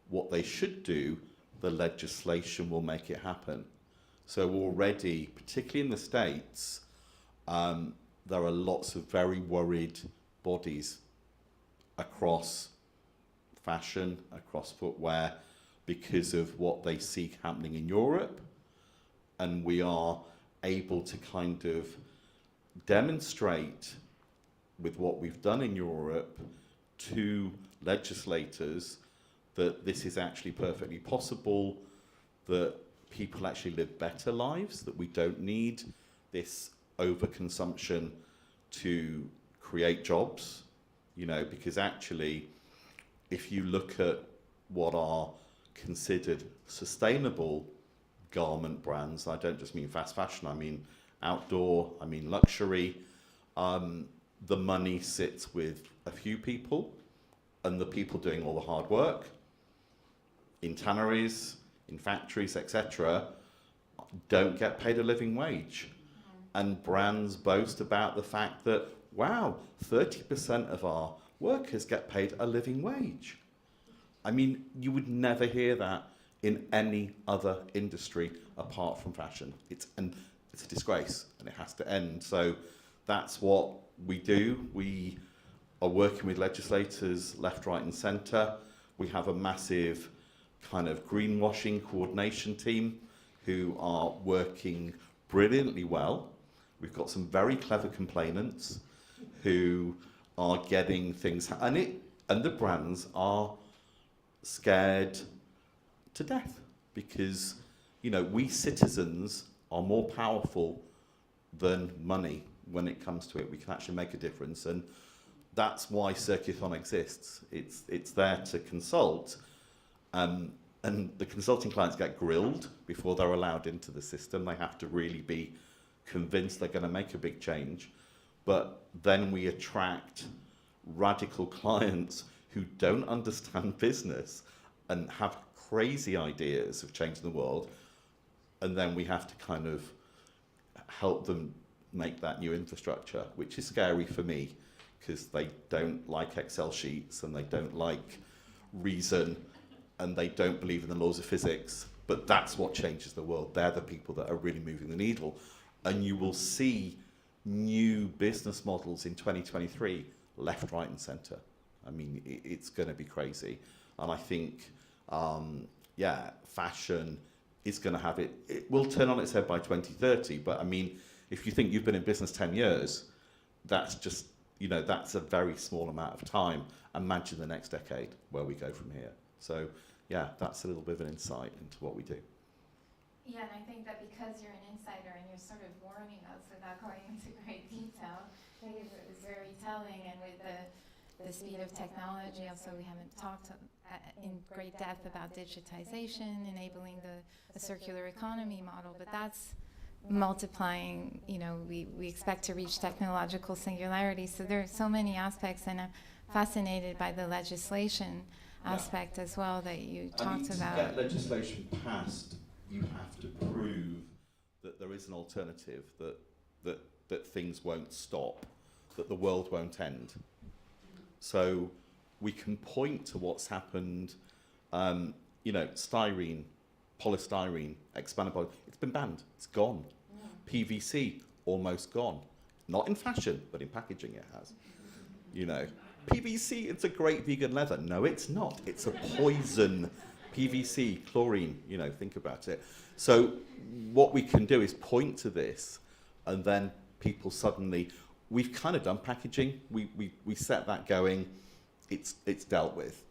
what they should do, the legislation will make it happen. So already, particularly in the States, there are lots of very worried bodies across fashion, across footwear, because of what they see happening in Europe. And we are able to kind of demonstrate with what we've done in Europe to legislators that this is actually perfectly possible, that people actually live better lives, that we don't need this overconsumption to create jobs, you know, because actually, if you look at what are considered sustainable garment brands, I don't just mean fast fashion, I mean outdoor, I mean luxury, the money sits with a few people, and the people doing all the hard work in tanneries, in factories, etc., don't get paid a living wage. And brands boast about the fact that, wow, 30% of our workers get paid a living wage. I mean, you would never hear that in any other industry apart from fashion. It's a disgrace, and it has to end. So that's what we do. We are working with legislators left, right and centre. We have a massive kind of greenwashing coordination team who are working brilliantly well. We've got some very clever complainants who are getting things, and the brands are scared to death because, you know, we citizens are more powerful than money when it comes to it. We can actually make a difference, and that's why Circuithon exists. It's there to consult, and the consulting clients get grilled before they're allowed into the system. They have to really be convinced they're going to make a big change. But then we attract radical clients who don't understand business and have crazy ideas of changing the world, and then we have to kind of help them make that new infrastructure, which is scary for me because they don't like Excel sheets and they don't like reason and they don't believe in the laws of physics. But that's what changes the world. They're the people that are really moving the needle. And you will see new business models in 2023, left, right and centre. I mean, it's going to be crazy. And I think, fashion is going to have it will turn on its head by 2030. But I mean, if you think you've been in business 10 years, that's just, you know, that's a very small amount of time. Imagine the next decade where we go from here. So, yeah, that's a little bit of an insight into what we do. Yeah, and I think that because you're an insider and you're sort of warning us without going into great detail, I think it's very telling. And with the speed of technology, also we haven't talked in great depth about digitization, enabling the circular economy model, but that's multiplying, you know, we expect to reach technological singularity. So there are so many aspects, and I'm fascinated by the legislation aspect as well that you talked about. To get legislation passed, you have to prove that there is an alternative, that things won't stop, that the world won't end. So we can point to what's happened, you know, styrene, polystyrene, expandable, it's been banned, it's gone. PVC, almost gone. Not in fashion, but in packaging it has. You know, PVC, it's a great vegan leather. No, it's not. It's a poison. PVC, chlorine, you know, think about it. So what we can do is point to this, and then people suddenly, we've kind of done packaging. We set that going. It's dealt with.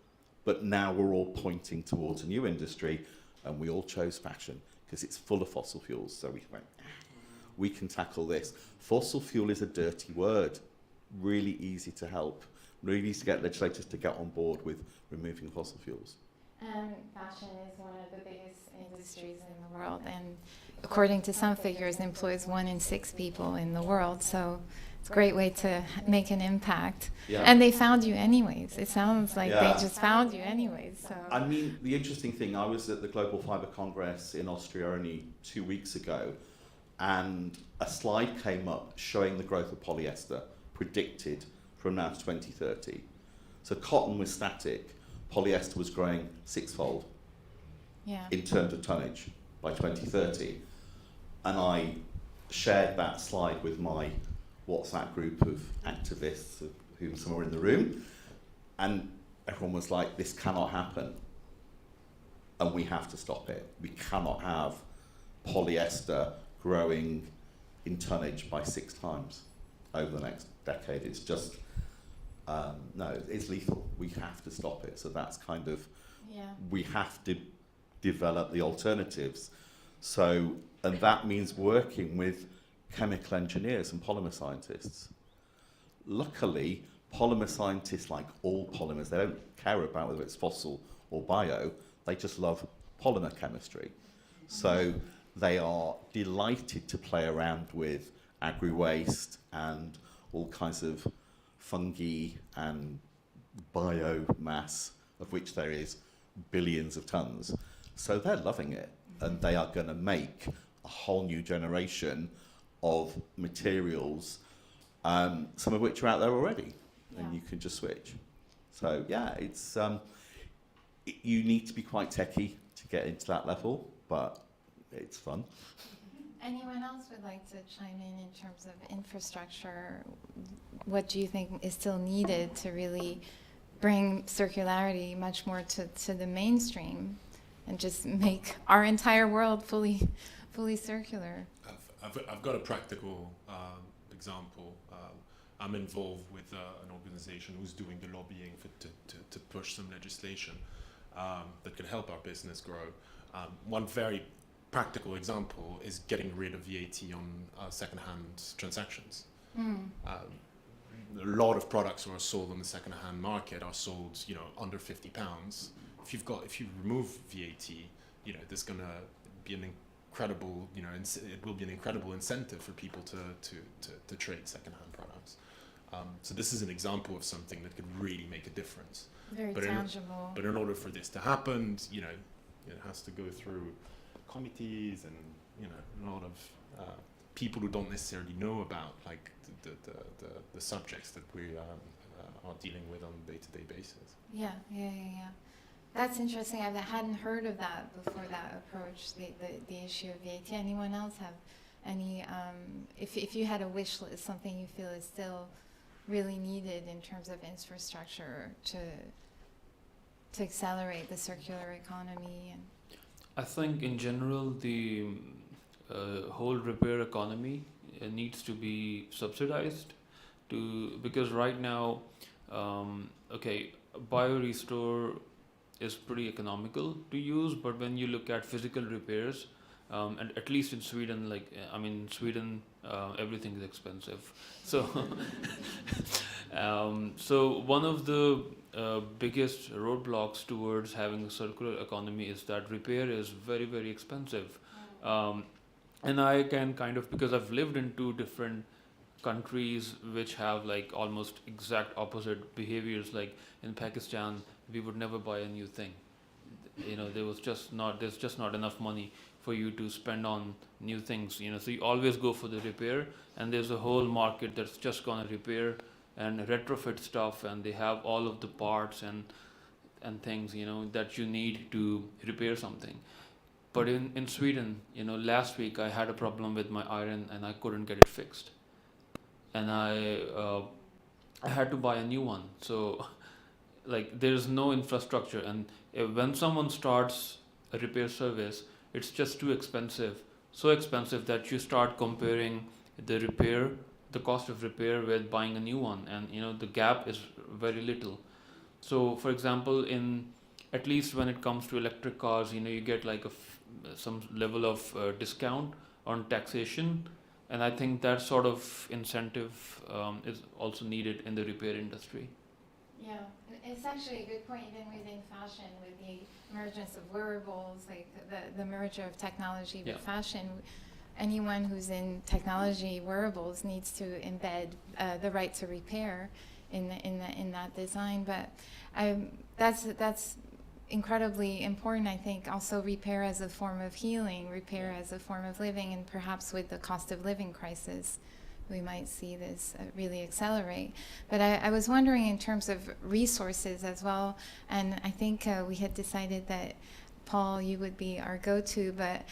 But now we're all pointing towards a new industry, and we all chose fashion because it's full of fossil fuels. So we went, we can tackle this. Fossil fuel is a dirty word. Really easy to help. Really easy to get legislators to get on board with removing fossil fuels. And fashion is one of the biggest industries in the world, and according to some figures, employs 1 in 6 people in the world. So it's a great way to make an impact. Yeah. And they found you anyways. It sounds like they just found you anyways. So I mean, the interesting thing, I was at the Global Fibre Congress in Austria only 2 weeks ago, and a slide came up showing the growth of polyester predicted from now to 2030. So cotton was static. Polyester was growing 6-fold in terms of tonnage by 2030. And I shared that slide with my WhatsApp group of activists, of whom some were in the room, and everyone was like, this cannot happen, and we have to stop it. We cannot have polyester growing in tonnage by 6 times over the next decade. It's just, no, it's lethal. We have to stop it. So that's kind of, we have to develop the alternatives. So, and that means working with chemical engineers and polymer scientists. Luckily, polymer scientists, like all polymers, they don't care about whether it's fossil or bio, they just love polymer chemistry. So they are delighted to play around with agri-waste and all kinds of fungi and biomass, of which there is billions of tons. So they're loving it, and they are going to make a whole new generation of materials, some of which are out there already, and you can just switch. So yeah, it's you need to be quite techie to get into that level, but it's fun. Anyone else would like to chime in terms of infrastructure? What do you think is still needed to really bring circularity much more to the mainstream and just make our entire world fully circular? I've got a practical example. I'm involved with an organization who's doing the lobbying to push some legislation that can help our business grow. One very practical example is getting rid of VAT on second-hand transactions. A lot of products that are sold on the second-hand market are sold, under £50. If you remove VAT, there's going to be an incredible, it will be an incredible incentive for people to trade second-hand products. So this is an example of something that could really make a difference. Very tangible. But in order for this to happen, it has to go through committees and a lot of people who don't necessarily know about like the subjects that we are dealing with on a day-to-day basis. Yeah. That's interesting. I hadn't heard of that before, that approach, the issue of VAT. Anyone else have any, if you had a wish list, something you feel is still really needed in terms of infrastructure to accelerate the circular economy? And I think in general the whole repair economy needs to be subsidized because right now, bio-restore is pretty economical to use, but when you look at physical repairs, and at least in Sweden, Sweden everything is expensive. So, so one of the biggest roadblocks towards having a circular economy is that repair is very, very expensive. And I can because I've lived in 2 different countries which have like almost exact opposite behaviors. Like in Pakistan, we would never buy a new thing. There's just not enough money for you to spend on new things. So you always go for the repair, and there's a whole market that's just gonna repair and retrofit stuff, and they have all of the parts and things that you need to repair something. But in Sweden, last week I had a problem with my iron and I couldn't get it fixed, and I had to buy a new one. So like there's no infrastructure, and when someone starts a repair service, it's just too expensive, so expensive that you start comparing the cost of repair with buying a new one, and the gap is very little. So for example, at least when it comes to electric cars, you get like some level of discount on taxation, and I think that sort of incentive is also needed in the repair industry. yeah, it's actually a good point, even within fashion, with the emergence of wearables, like the merger of technology with fashion. Anyone who's in technology wearables needs to embed the right to repair in that design. But that's incredibly important, I think. Also, repair as a form of healing, repair as a form of living, and perhaps with the cost of living crisis, we might see this really accelerate. But I was wondering in terms of resources as well, and I think we had decided that Paul, you would be our go-to, but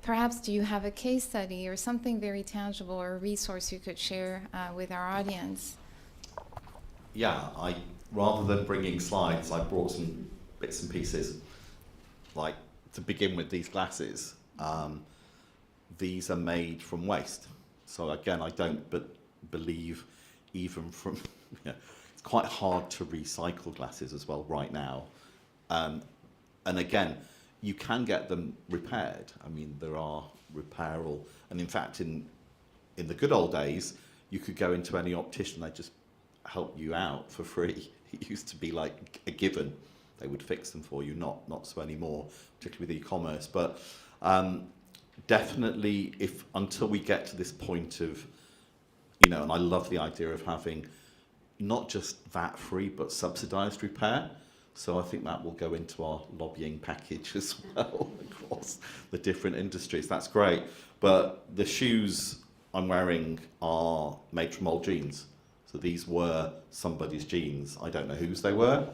perhaps do you have a case study or something very tangible or a resource you could share with our audience? Yeah, rather than bringing slides, I brought some bits and pieces. Like, to begin with, these glasses, these are made from waste. So again, I don't believe even from, it's quite hard to recycle glasses as well right now. And again, you can get them repaired. I mean, there are repairable, and in fact, in the good old days, you could go into any optician, they'd just help you out for free. It used to be like a given. They would fix them for you, not so anymore, particularly with e-commerce. But definitely, until we get to this point of, and I love the idea of having not just VAT-free, but subsidised repair. So I think that will go into our lobbying package as well across the different industries. That's great. But the shoes I'm wearing are made from old jeans. So these were somebody's jeans. I don't know whose they were,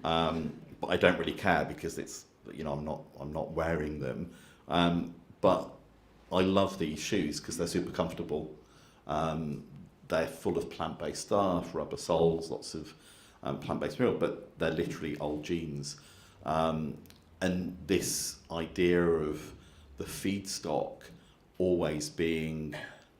but I don't really care because it's, I'm not wearing them. But I love these shoes because they're super comfortable. They're full of plant-based stuff, rubber soles, lots of plant-based material, but they're literally old jeans. And this idea of the feedstock always being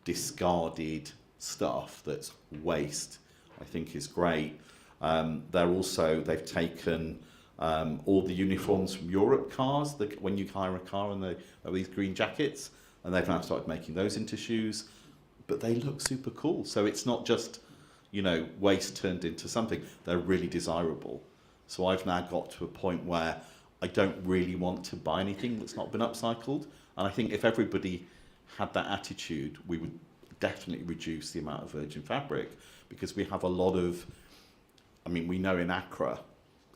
discarded stuff that's waste, I think is great. They've taken all the uniforms from Europe cars, when you hire a car and they have these green jackets, and they've now started making those into shoes, but they look super cool. So it's not just, waste turned into something. They're really desirable. So I've now got to a point where I don't really want to buy anything that's not been upcycled. And I think if everybody had that attitude, we would definitely reduce the amount of virgin fabric, because we have a lot of, we know in Accra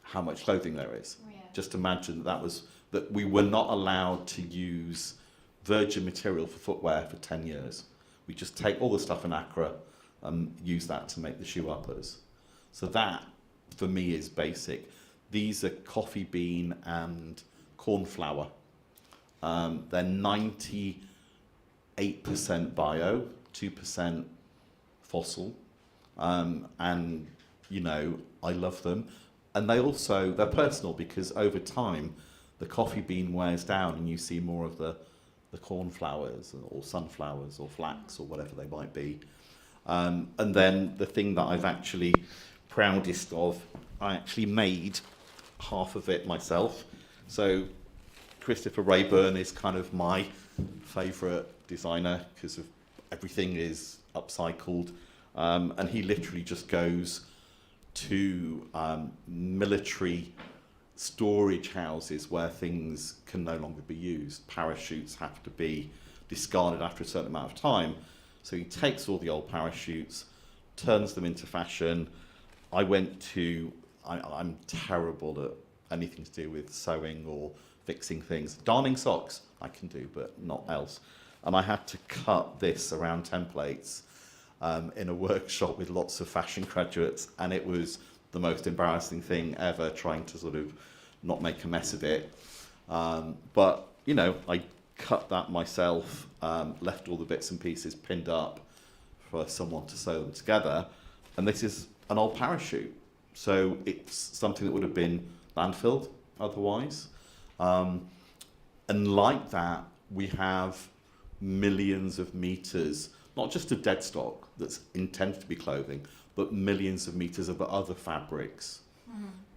how much clothing there is. Oh, yeah. Just imagine that we were not allowed to use virgin material for footwear for 10 years. We just take all the stuff in Accra and use that to make the shoe uppers. So that, for me, is basic. These are coffee bean and corn flour. They're 98% bio, 2% fossil. And, I love them. And they're personal, because over time, the coffee bean wears down and you see more of the cornflowers or sunflowers or flax or whatever they might be. And then the thing that I've actually proudest of, I actually made half of it myself. So Christopher Rayburn is kind of my favourite designer because of everything is upcycled. And he literally just goes to military storage houses where things can no longer be used. Parachutes have to be discarded after a certain amount of time. So he takes all the old parachutes, turns them into fashion. I'm terrible at anything to do with sewing or fixing things. Darning socks I can do, but not else. And I had to cut this around templates in a workshop with lots of fashion graduates, and it was the most embarrassing thing ever, trying to sort of not make a mess of it. But I cut that myself, left all the bits and pieces pinned up for someone to sew them together. And this is an old parachute. So it's something that would have been landfilled otherwise. And like that, we have millions of meters, not just of dead stock that's intended to be clothing, but millions of meters of other fabrics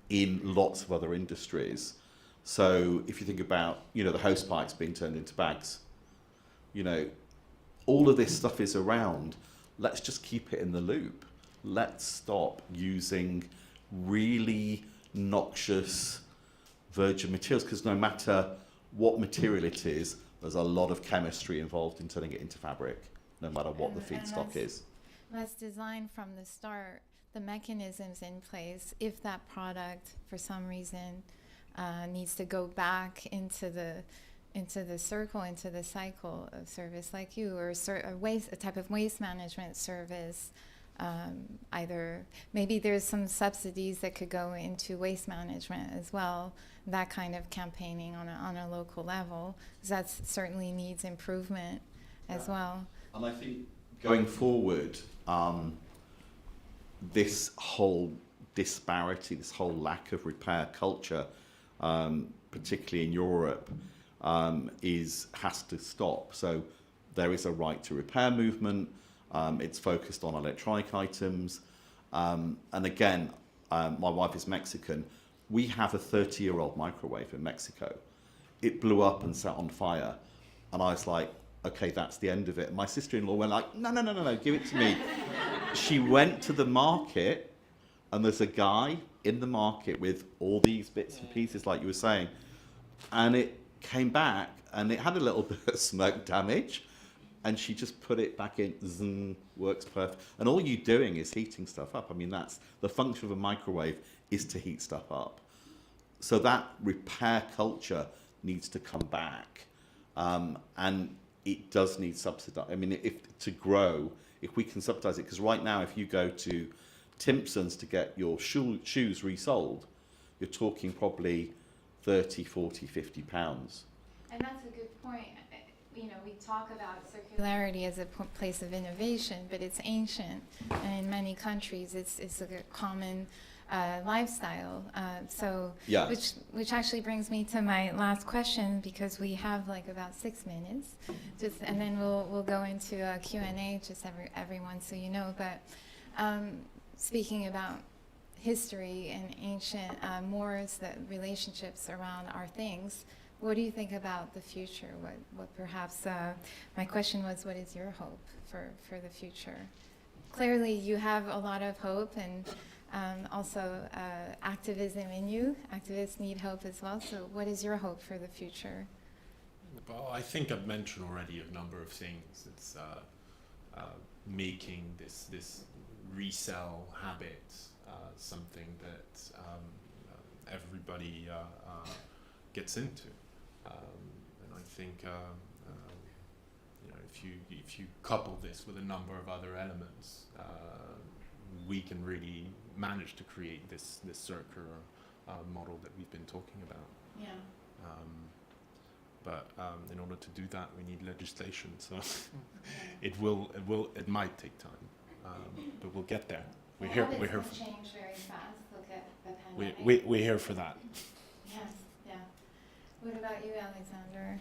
in lots of other industries. So if you think about, the hose pipes being turned into bags, all of this stuff is around. Let's just keep it in the loop. Let's stop using really noxious virgin materials, because no matter what material it is, there's a lot of chemistry involved in turning it into fabric, no matter what the feedstock is. Let's design from the start the mechanisms in place if that product, for some reason, needs to go back into the circle, into the cycle of service like you, or a type of waste management service, either maybe there's some subsidies that could go into waste management as well, that kind of campaigning on a local level, 'cause that certainly needs improvement as well. And I think going forward, this whole disparity, this whole lack of repair culture, particularly in Europe, has to stop. So there is a right to repair movement. It's focused on electronic items. And again, my wife is Mexican. We have a 30-year-old microwave in Mexico. It blew up and set on fire. And I was like, okay, that's the end of it. My sister-in-law went like, no, give it to me. She went to the market, and there's a guy in the market with all these bits and pieces, like you were saying. And it came back, and it had a little bit of smoke damage. And she just put it back in, zzz, works perfect. And all you're doing is heating stuff up. I mean, that's the function of a microwave, is to heat stuff up. So that repair culture needs to come back. And it does need subsidized. I mean, to grow, if we can subsidize it, because right now, if you go to Timpson's to get your shoes resold, you're talking probably 30, 40, 50 pounds. And that's a good point. You know, we talk about circularity as a place of innovation, but it's ancient, and in many countries, it's a common lifestyle. Yeah. Which actually brings me to my last question, because we have like about 6 minutes, and then we'll go into a Q&A, just everyone, so you know. But speaking about history and ancient mores, the relationships around our things. What do you think about the future? What perhaps, my question was, what is your hope for the future? Clearly, you have a lot of hope, and also activism in you. Activists need hope as well. So what is your hope for the future? Well, I think I've mentioned already a number of things. It's making this resale habit something that everybody gets into. And I think if you couple this with a number of other elements, we can really manage to create this circular model that we've been talking about. Yeah. But in order to do that, we need legislation. So it might take time, but we'll get there. We're here. Change very fast. Look at the pandemic. We're here for that. Yes. Yeah. What about you, Alexander?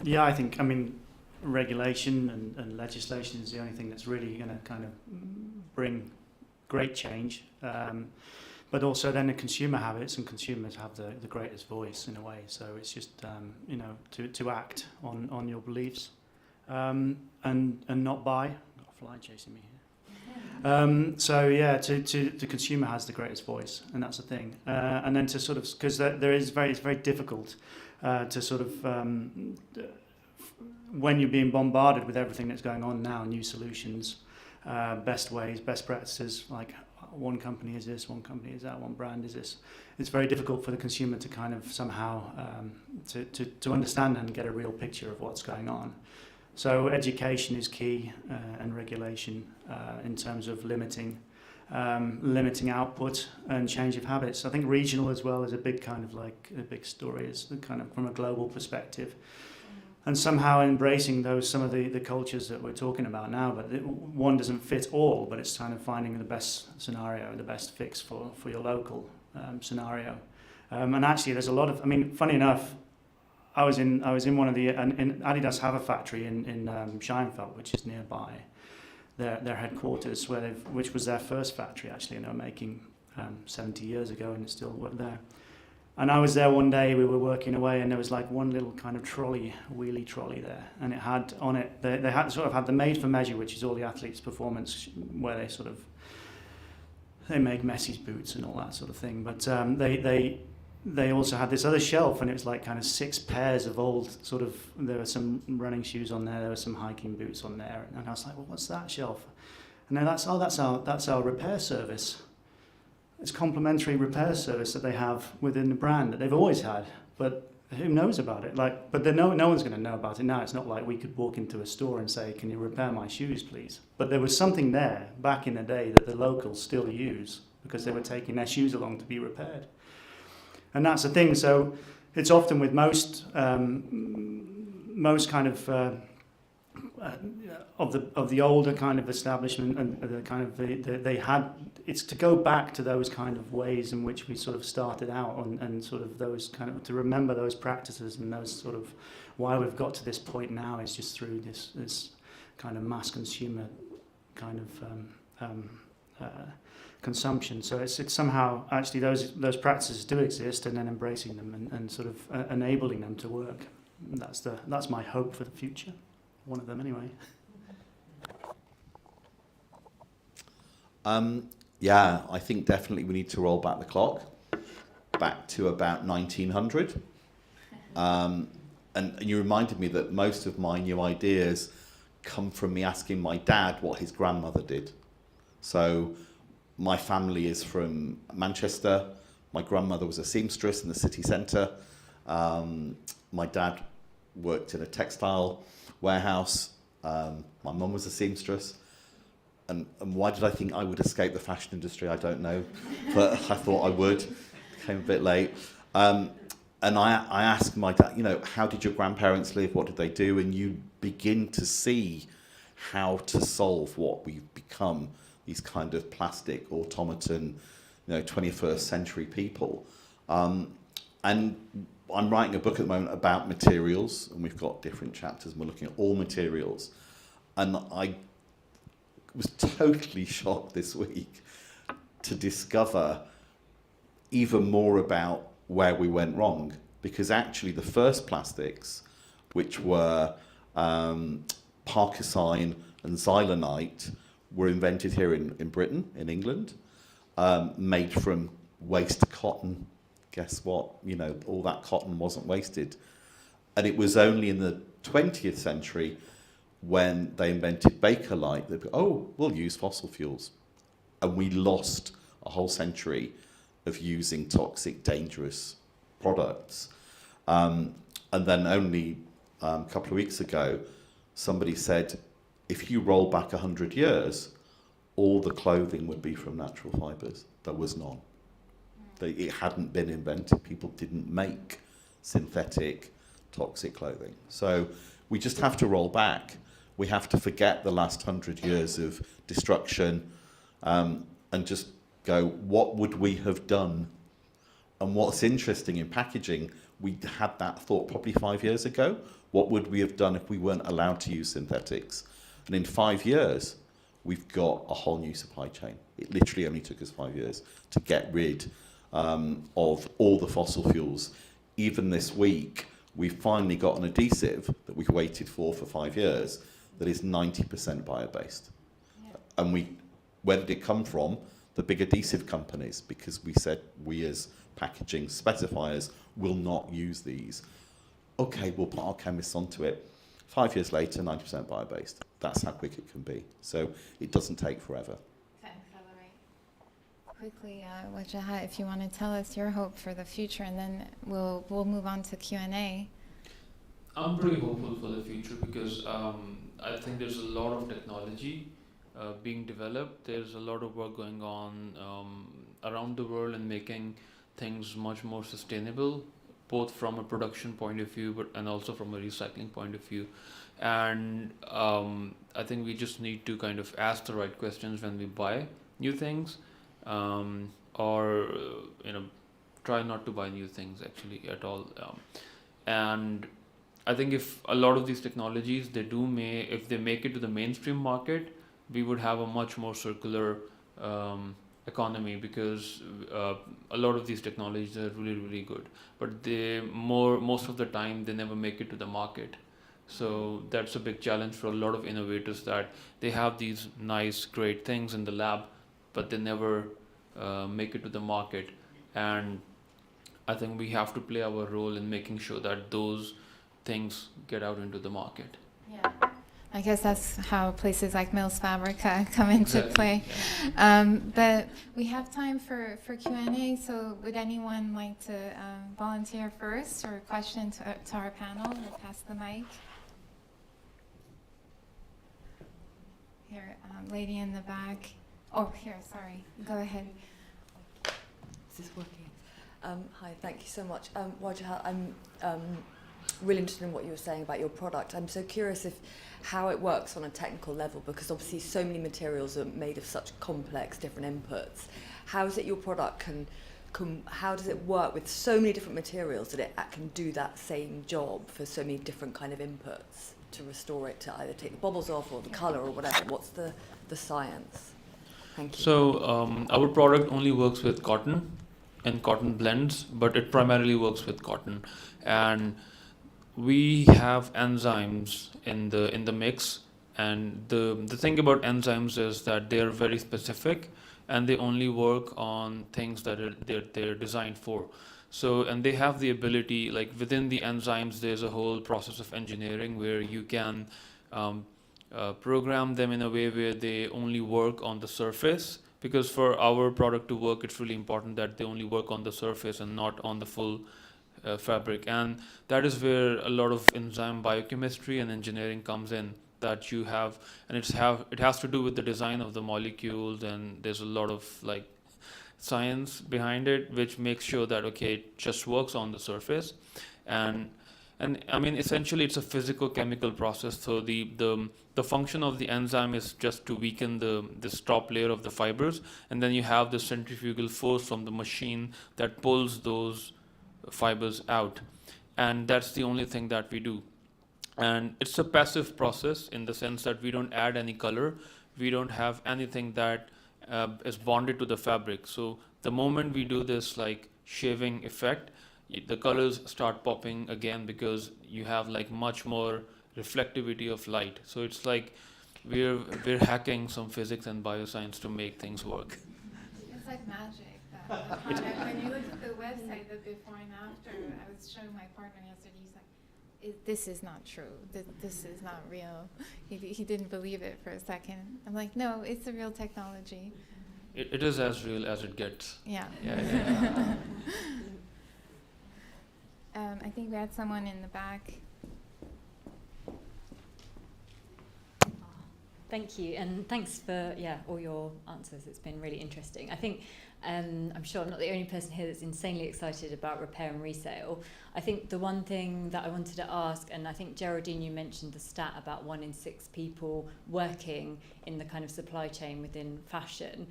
Yeah, I think, regulation and legislation is the only thing that's really going to kind of bring great change. But also then the consumer habits, and consumers have the greatest voice in a way. So it's just, to act on your beliefs and not buy. I've got a fly chasing me here. The consumer has the greatest voice, and that's the thing. And then to sort of, because it's very difficult to sort of, when you're being bombarded with everything that's going on now, new solutions, best ways, best practices, like one company is this, one company is that, one brand is this. It's very difficult for the consumer to kind of somehow to understand and get a real picture of what's going on. So education is key, and regulation in terms of limiting output and change of habits. I think regional as well is a big kind of like a big story, is kind of from a global perspective, and somehow embracing some of the cultures that we're talking about now. But one doesn't fit all, but it's kind of finding the best scenario, the best fix for your local scenario. And actually, there's a lot of. Funny enough, I was in one of the and Adidas have a factory in Scheinfeld, which is nearby their headquarters, which was their first factory actually, and they were making 70 years ago, and it's still there. And I was there one day, we were working away, and there was like one little kind of wheelie trolley there, and it had on it, they had the made for measure, which is all the athletes' performance, where they make Messi's boots and all that sort of thing, but they also had this other shelf, and it was like kind of 6 pairs of old there were some running shoes on there were some hiking boots on there, and I was like, well, what's that shelf? And then that's our repair service. It's complimentary repair service that they have within the brand that they've always had, but who knows about it? Like, but no one's going to know about it now. It's not like we could walk into a store and say, "Can you repair my shoes, please?" But there was something there back in the day that the locals still use because they were taking their shoes along to be repaired, and that's the thing. So it's often with most kind of the older kind of establishment and the kind of they had. It's to go back to those kind of ways in which we sort of started out and sort of those kind of to remember those practices and those sort of why we've got to this point now is just through this kind of mass consumer kind of consumption. So it's somehow actually those practices do exist and then embracing them and sort of enabling them to work. That's my hope for the future. One of them anyway. Yeah, I think definitely we need to roll back the clock, back to about 1900. And you reminded me that most of my new ideas come from me asking my dad what his grandmother did. So my family is from Manchester. My grandmother was a seamstress in the city centre. My dad worked in a textile warehouse. My mum was a seamstress. And why did I think I would escape the fashion industry? I don't know, but I thought I would. Came a bit late. And I asked my dad, how did your grandparents live? What did they do? And you begin to see how to solve what we've become, these kind of plastic, automaton, 21st century people. And I'm writing a book at the moment about materials, and we've got different chapters, and we're looking at all materials. And I was totally shocked this week to discover even more about where we went wrong, because actually the first plastics, which were Parkisine and Xylenite, were invented here in Britain, in England, made from waste cotton. Guess what? All that cotton wasn't wasted. And it was only in the 20th century when they invented Bakelite, they we'll use fossil fuels. And we lost a whole century of using toxic, dangerous products. And then only a couple of weeks ago, somebody said, if you roll back 100 years, all the clothing would be from natural fibres. There was none. It hadn't been invented. People didn't make synthetic, toxic clothing. So we just have to roll back. We have to forget the last 100 years of destruction and just go, what would we have done? And what's interesting in packaging, we had that thought probably 5 years ago. What would we have done if we weren't allowed to use synthetics? And in 5 years, we've got a whole new supply chain. It literally only took us 5 years to get rid of all the fossil fuels. Even this week, we've finally got an adhesive that we've waited for 5 years that is 90% bio-based. Yeah. And where did it come from? The big adhesive companies, because we said we as packaging specifiers will not use these. Okay, we'll put our chemists onto it. 5 years later, 90% bio-based. That's how quick it can be. So it doesn't take forever. To accelerate. Quickly, Wajahat, if you want to tell us your hope for the future, and then we'll move on to Q&A. I'm pretty hopeful for the future because I think there's a lot of technology being developed. There's a lot of work going on around the world and making things much more sustainable, both from a production point of view and also from a recycling point of view. And I think we just need to kind of ask the right questions when we buy new things, or try not to buy new things actually at all. And I think if a lot of these technologies, if they make it to the mainstream market, we would have a much more circular economy, because a lot of these technologies are really, really good, but most of the time they never make it to the market. So that's a big challenge for a lot of innovators, that they have these nice, great things in the lab, but they never make it to the market. And I think we have to play our role in making sure that those things get out into the market. Yeah. I guess that's how places like Mills Fabrica come into Exactly, play. yeah. But we have time for Q&A, so would anyone like to volunteer first or a question to our panel? We'll pass the mic. Here, lady in the back. Oh, here, sorry. Go ahead. Is this working? Hi, thank you so much. Wajah, I'm really interested in what you were saying about your product. I'm so curious how it works on a technical level, because obviously so many materials are made of such complex different inputs. How is it your product how does it work with so many different materials that it can do that same job for so many different kind of inputs to restore it, to either take the bubbles off or the color or whatever? What's the science? Thank you. So our product only works with cotton and cotton blends, but it primarily works with cotton. And we have enzymes in the mix, and the thing about enzymes is that they are very specific, and they only work on things that they're designed for. So, and they have the ability, like within the enzymes, there's a whole process of engineering where you can program them in a way where they only work on the surface. Because for our product to work, it's really important that they only work on the surface and not on the full fabric. And that is where a lot of enzyme biochemistry and engineering comes in, that you have, and it has to do with the design of the molecules, and there's a lot of like science behind it, which makes sure that, okay, it just works on the surface. And I mean, essentially it's a physical chemical process. So the function of the enzyme is just to weaken this top layer of the fibers, and then you have the centrifugal force from the machine that pulls those fibers out. And that's the only thing that we do. And it's a passive process in the sense that we don't add any color. We don't have anything that is bonded to the fabric. So the moment we do this like shaving effect, the colors start popping again, because you have like much more reflectivity of light. So it's like we're hacking some physics and bioscience to make things work. It's like magic. That product. When you look at the website, the before and after, I was showing my partner yesterday. He's like, "This is not true. This is not real." He didn't believe it for a second. I'm like, "No, it's a real technology." It is as real as it gets. Yeah. Yeah. I think we had someone in the back. Thank you, and thanks for all your answers. It's been really interesting. I think I'm sure I'm not the only person here that's insanely excited about repair and resale. I think the one thing that I wanted to ask, and I think Geraldine, you mentioned the stat about 1 in 6 people working in the kind of supply chain within fashion.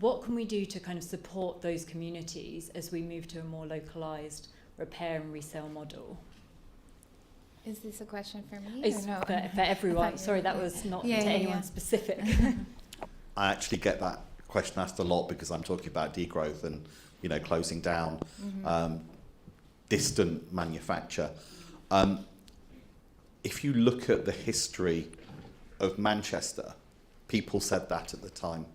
What can we do to kind of support those communities as we move to a more localized repair and resale model? Is this a question for me It's or no? for everyone. Sorry, that was not to anyone specific. I actually get that question asked a lot because I'm talking about degrowth and, you know, closing down distant manufacture. If you look at the history of Manchester, people said that at the time.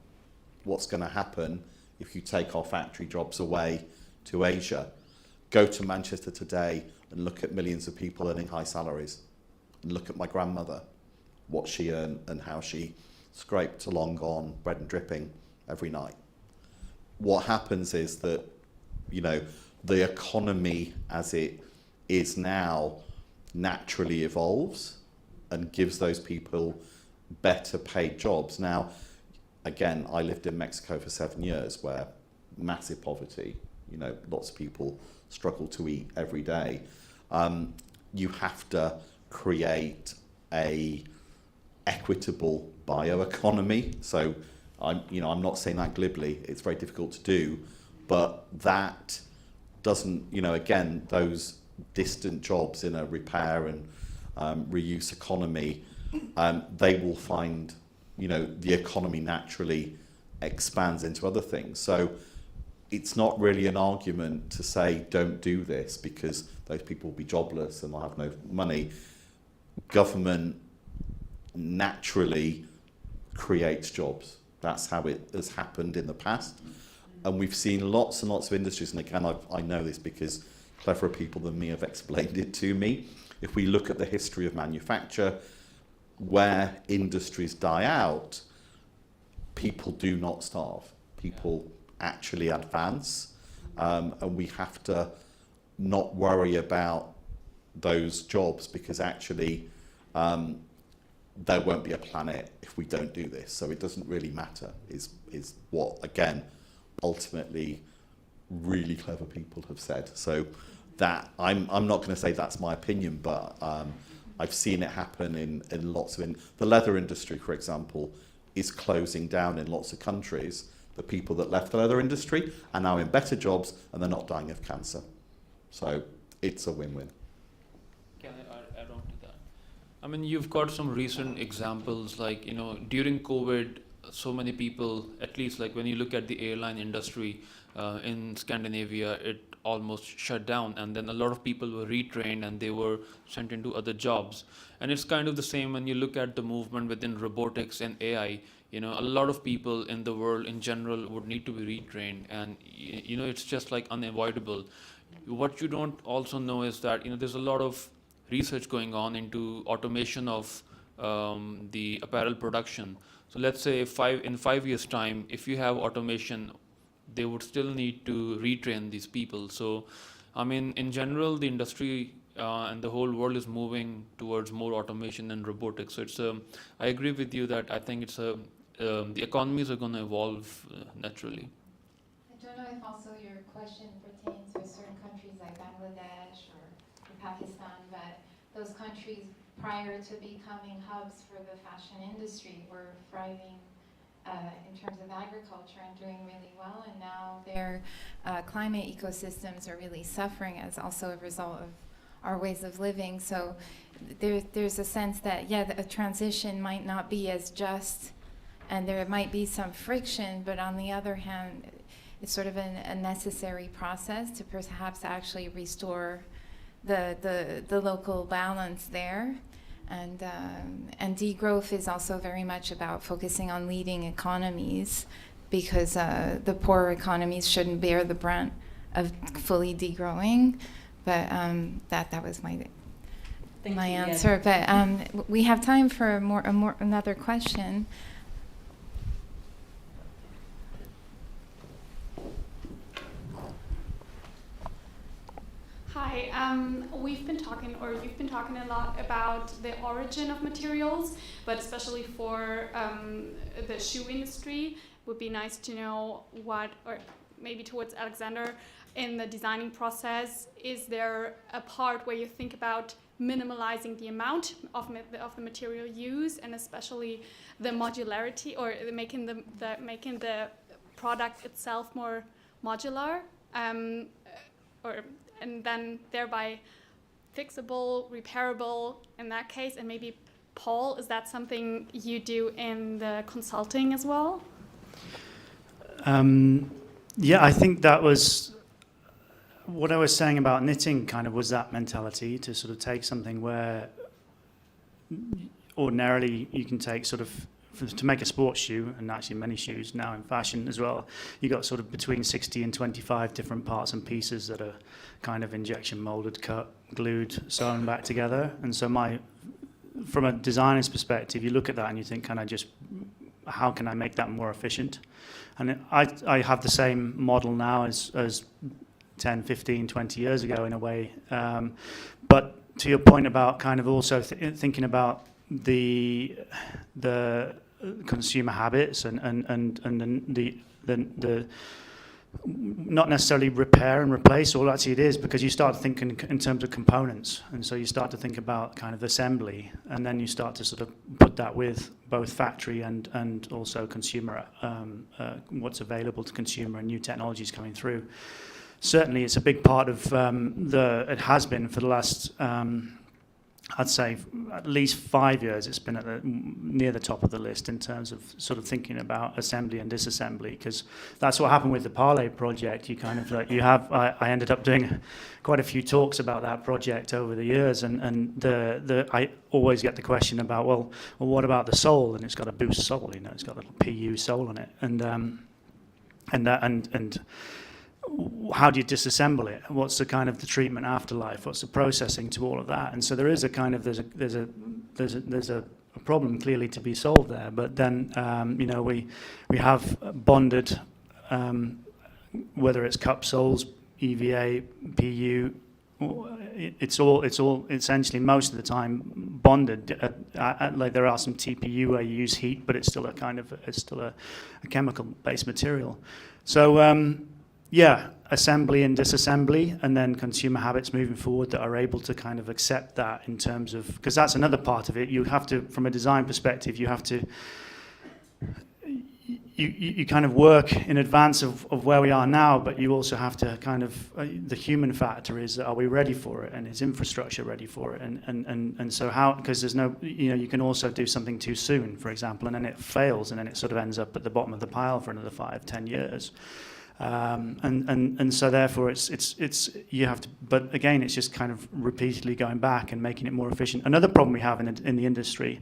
What's going to happen if you take our factory jobs away to Asia? Go to Manchester today and look at millions of people earning high salaries. And look at my grandmother, what she earned and how she scraped along on bread and dripping every night. What happens is that, you know, the economy as it is now naturally evolves and gives those people better paid jobs. Now, again, I lived in Mexico for 7 years where massive poverty, you know, lots of people struggle to eat every day. You have to create a equitable bioeconomy. So I'm not saying that glibly. It's very difficult to do, but that doesn't, you know, again, those distant jobs in a repair and reuse economy, they will find, you know, the economy naturally expands into other things. So it's not really an argument to say don't do this because those people will be jobless and they'll have no money. Government naturally creates jobs. That's how it has happened in the past. And we've seen lots and lots of industries, and again, I know this because cleverer people than me have explained it to me. If we look at the history of manufacture, where industries die out, people do not starve. People actually advance, and we have to not worry about those jobs, because actually there won't be a planet if we don't do this. So it doesn't really matter, is what, again, ultimately really clever people have said. So that I'm not going to say that's my opinion, but I've seen it happen in lots of the leather industry, for example, is closing down in lots of countries. The people that left the leather industry are now in better jobs and they're not dying of cancer. So it's a win-win. Can I add on to that? I mean, you've got some recent examples, like, you know, during COVID, so many people, at least like when you look at the airline industry in Scandinavia, it almost shut down, and then a lot of people were retrained and they were sent into other jobs. And it's kind of the same when you look at the movement within robotics and AI. You know, a lot of people in the world in general would need to be retrained, and you know, it's just like unavoidable. What you don't also know is that, you know, there's a lot of research going on into automation of the apparel production. So let's say in 5 years' time, if you have automation, they would still need to retrain these people. So, I mean, in general, the industry and the whole world is moving towards more automation and robotics. So it's I agree with you that I think it's the economies are going to evolve naturally. I don't know if also your question pertains to certain countries like Bangladesh or Pakistan, but those countries prior to becoming hubs for the fashion industry were thriving in terms of agriculture and doing really well, and now their climate ecosystems are really suffering as also a result of our ways of living. So there's a sense that, yeah, a transition might not be as just, and there might be some friction, but on the other hand, it's sort of a necessary process to perhaps actually restore the local balance there. And degrowth is also very much about focusing on leading economies, because the poorer economies shouldn't bear the brunt of fully degrowing. But that was my answer. But we have time for another question. Hi, we've been talking, or you've been talking a lot about the origin of materials, but especially for the shoe industry, would be nice to know what, or maybe towards Alexander, in the designing process, is there a part where you think about minimalizing the amount of the material used, and especially the modularity, or making the product itself more modular, and then thereby fixable, repairable in that case? And maybe Paul, is that something you do in the consulting as well? Yeah, I think that was what I was saying about knitting, kind of was that mentality to sort of take something where ordinarily you can take sort of, to make a sports shoe, and actually many shoes now in fashion as well, you got sort of between 60 and 25 different parts and pieces that are kind of injection molded, cut, glued, sewn back together. And so from a designer's perspective, you look at that and you think, how can I make that more efficient? And I have the same model now as 10, 15, 20 years ago in a way. But to your point about kind of also thinking about the consumer habits and the not necessarily repair and replace, all actually it is, because you start thinking in terms of components, and so you start to think about kind of assembly, and then you start to sort of put that with both factory and also consumer, what's available to consumer and new technologies coming through. Certainly it's a big part of it has been for the last I'd say at least 5 years, it's been near the top of the list in terms of sort of thinking about assembly and disassembly, because that's what happened with the Parley project. You kind of I ended up doing quite a few talks about that project over the years, and I always get the question about, well, what about the sole? And it's got a boost sole, it's got a little PU sole on it, and how do you disassemble it? What's the kind of the treatment afterlife? What's the processing to all of that? And so there is a kind of there's a a problem clearly to be solved there. But then, you know, we have bonded, whether it's cup soles, EVA, PU, it's all essentially most of the time bonded. Like there are some TPU where you use heat, but it's still a chemical-based material. So yeah, assembly and disassembly, and then consumer habits moving forward that are able to kind of accept that in terms of, because that's another part of it. You have to, from a design perspective, you have to. You kind of work in advance of where we are now, but you also have to kind of, the human factor is, are we ready for it, and is infrastructure ready for it, and so how, because there's no, you know, you can also do something too soon, for example, and then it fails, and then it sort of ends up at the bottom of the pile for another 5-10 years, and so therefore it's you have to, but again, it's just kind of repeatedly going back and making it more efficient. Another problem we have in the industry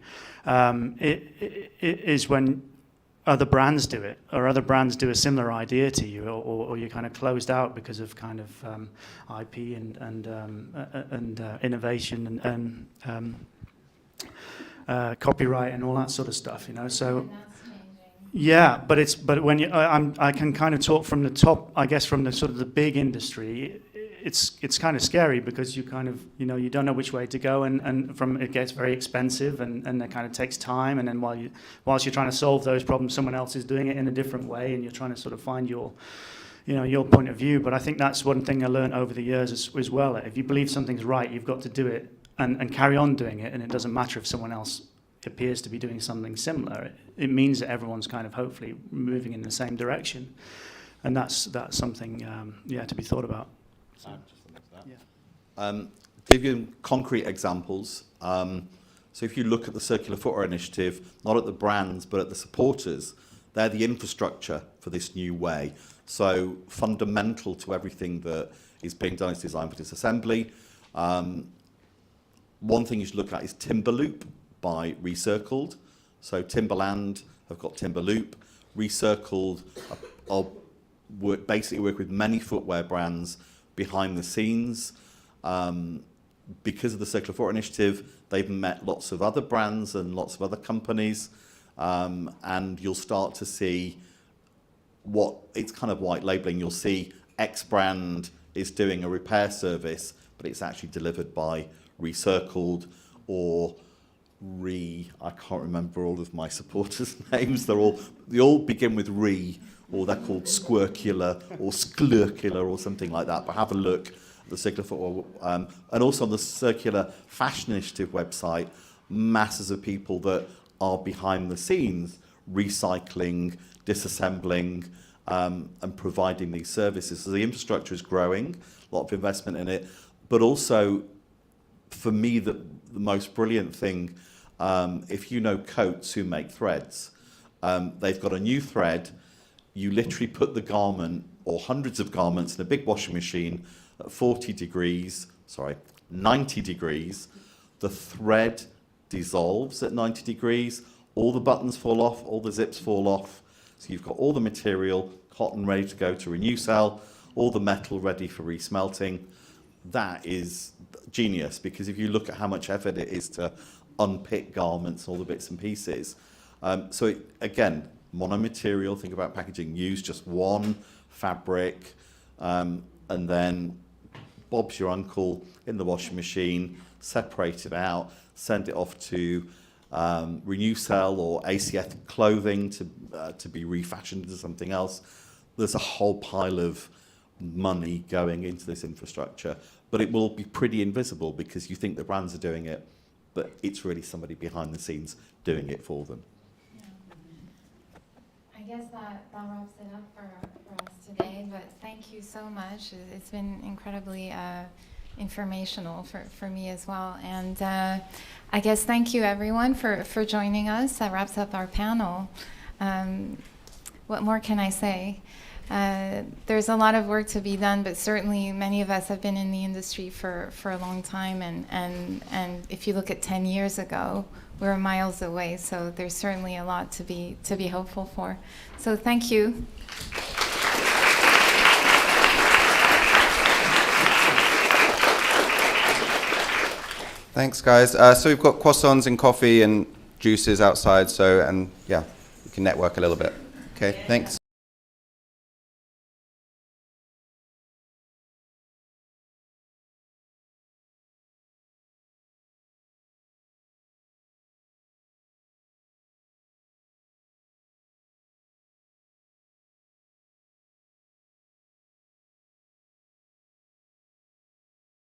is when other brands do it, or other brands do a similar idea to you, or you're kind of closed out because of kind of IP and innovation and copyright and all that sort of stuff, you know. So yeah, but when you, I can kind of talk from the top, I guess, from the sort of the big industry. It's kind of scary because you kind of, you know, you don't know which way to go, and from it gets very expensive, and it kind of takes time, and then whilst you're trying to solve those problems, someone else is doing it in a different way, and you're trying to sort of find your, you know, your point of view. But I think that's one thing I learned over the years as well. If you believe something's right, you've got to do it and carry on doing it, and it doesn't matter if someone else appears to be doing something similar. It means that everyone's kind of hopefully moving in the same direction, and that's something yeah, to be thought about. Give you concrete examples. So if you look at the Circular Footwear Initiative, not at the brands, but at the supporters, they're the infrastructure for this new way. So fundamental to everything that is being done is design for disassembly. One thing you should look at is Timberloop by Recircled. So Timberland have got Timberloop. Recircled basically work with many footwear brands behind the scenes. Because of the Circular Footwear Initiative, they've met lots of other brands and lots of other companies, and you'll start to see what, it's kind of white labeling. You'll see X brand is doing a repair service, but it's actually delivered by Recircled, or I can't remember all of my supporters' names. They all begin with or they're called Squircular or Sklurcular or something like that. But have a look at the Circular Footwear, and also on the Circular Fashion Initiative website, masses of people that are behind the scenes recycling, disassembling, and providing these services. So the infrastructure is growing, a lot of investment in it, but also, for me, the most brilliant thing, if you know Coats, who make threads, they've got a new thread. You literally put the garment, or hundreds of garments, in a big washing machine at 90 degrees. The thread dissolves at 90 degrees. All the buttons fall off, all the zips fall off. So you've got all the material, cotton ready to go to renew cell, all the metal ready for resmelting. That is genius, because if you look at how much effort it is to unpick garments, all the bits and pieces. Again, monomaterial, think about packaging, use just one fabric, and then Bob's your uncle in the washing machine, separate it out, send it off to Renew Cell or ACF clothing to be refashioned into something else. There's a whole pile of money going into this infrastructure, but it will be pretty invisible because you think the brands are doing it, but it's really somebody behind the scenes doing it for them. I guess that wraps it up for us today, but thank you so much. It's been incredibly informational for me as well. And I guess thank you everyone for joining us. That wraps up our panel. What more can I say? There's a lot of work to be done, but certainly many of us have been in the industry for a long time, and if you look at 10 years ago, we're miles away, so there's certainly a lot to be hopeful for. So thank you. Thanks, guys. So we've got croissants and coffee and juices outside. So, and yeah, we can network a little bit. Okay, thanks.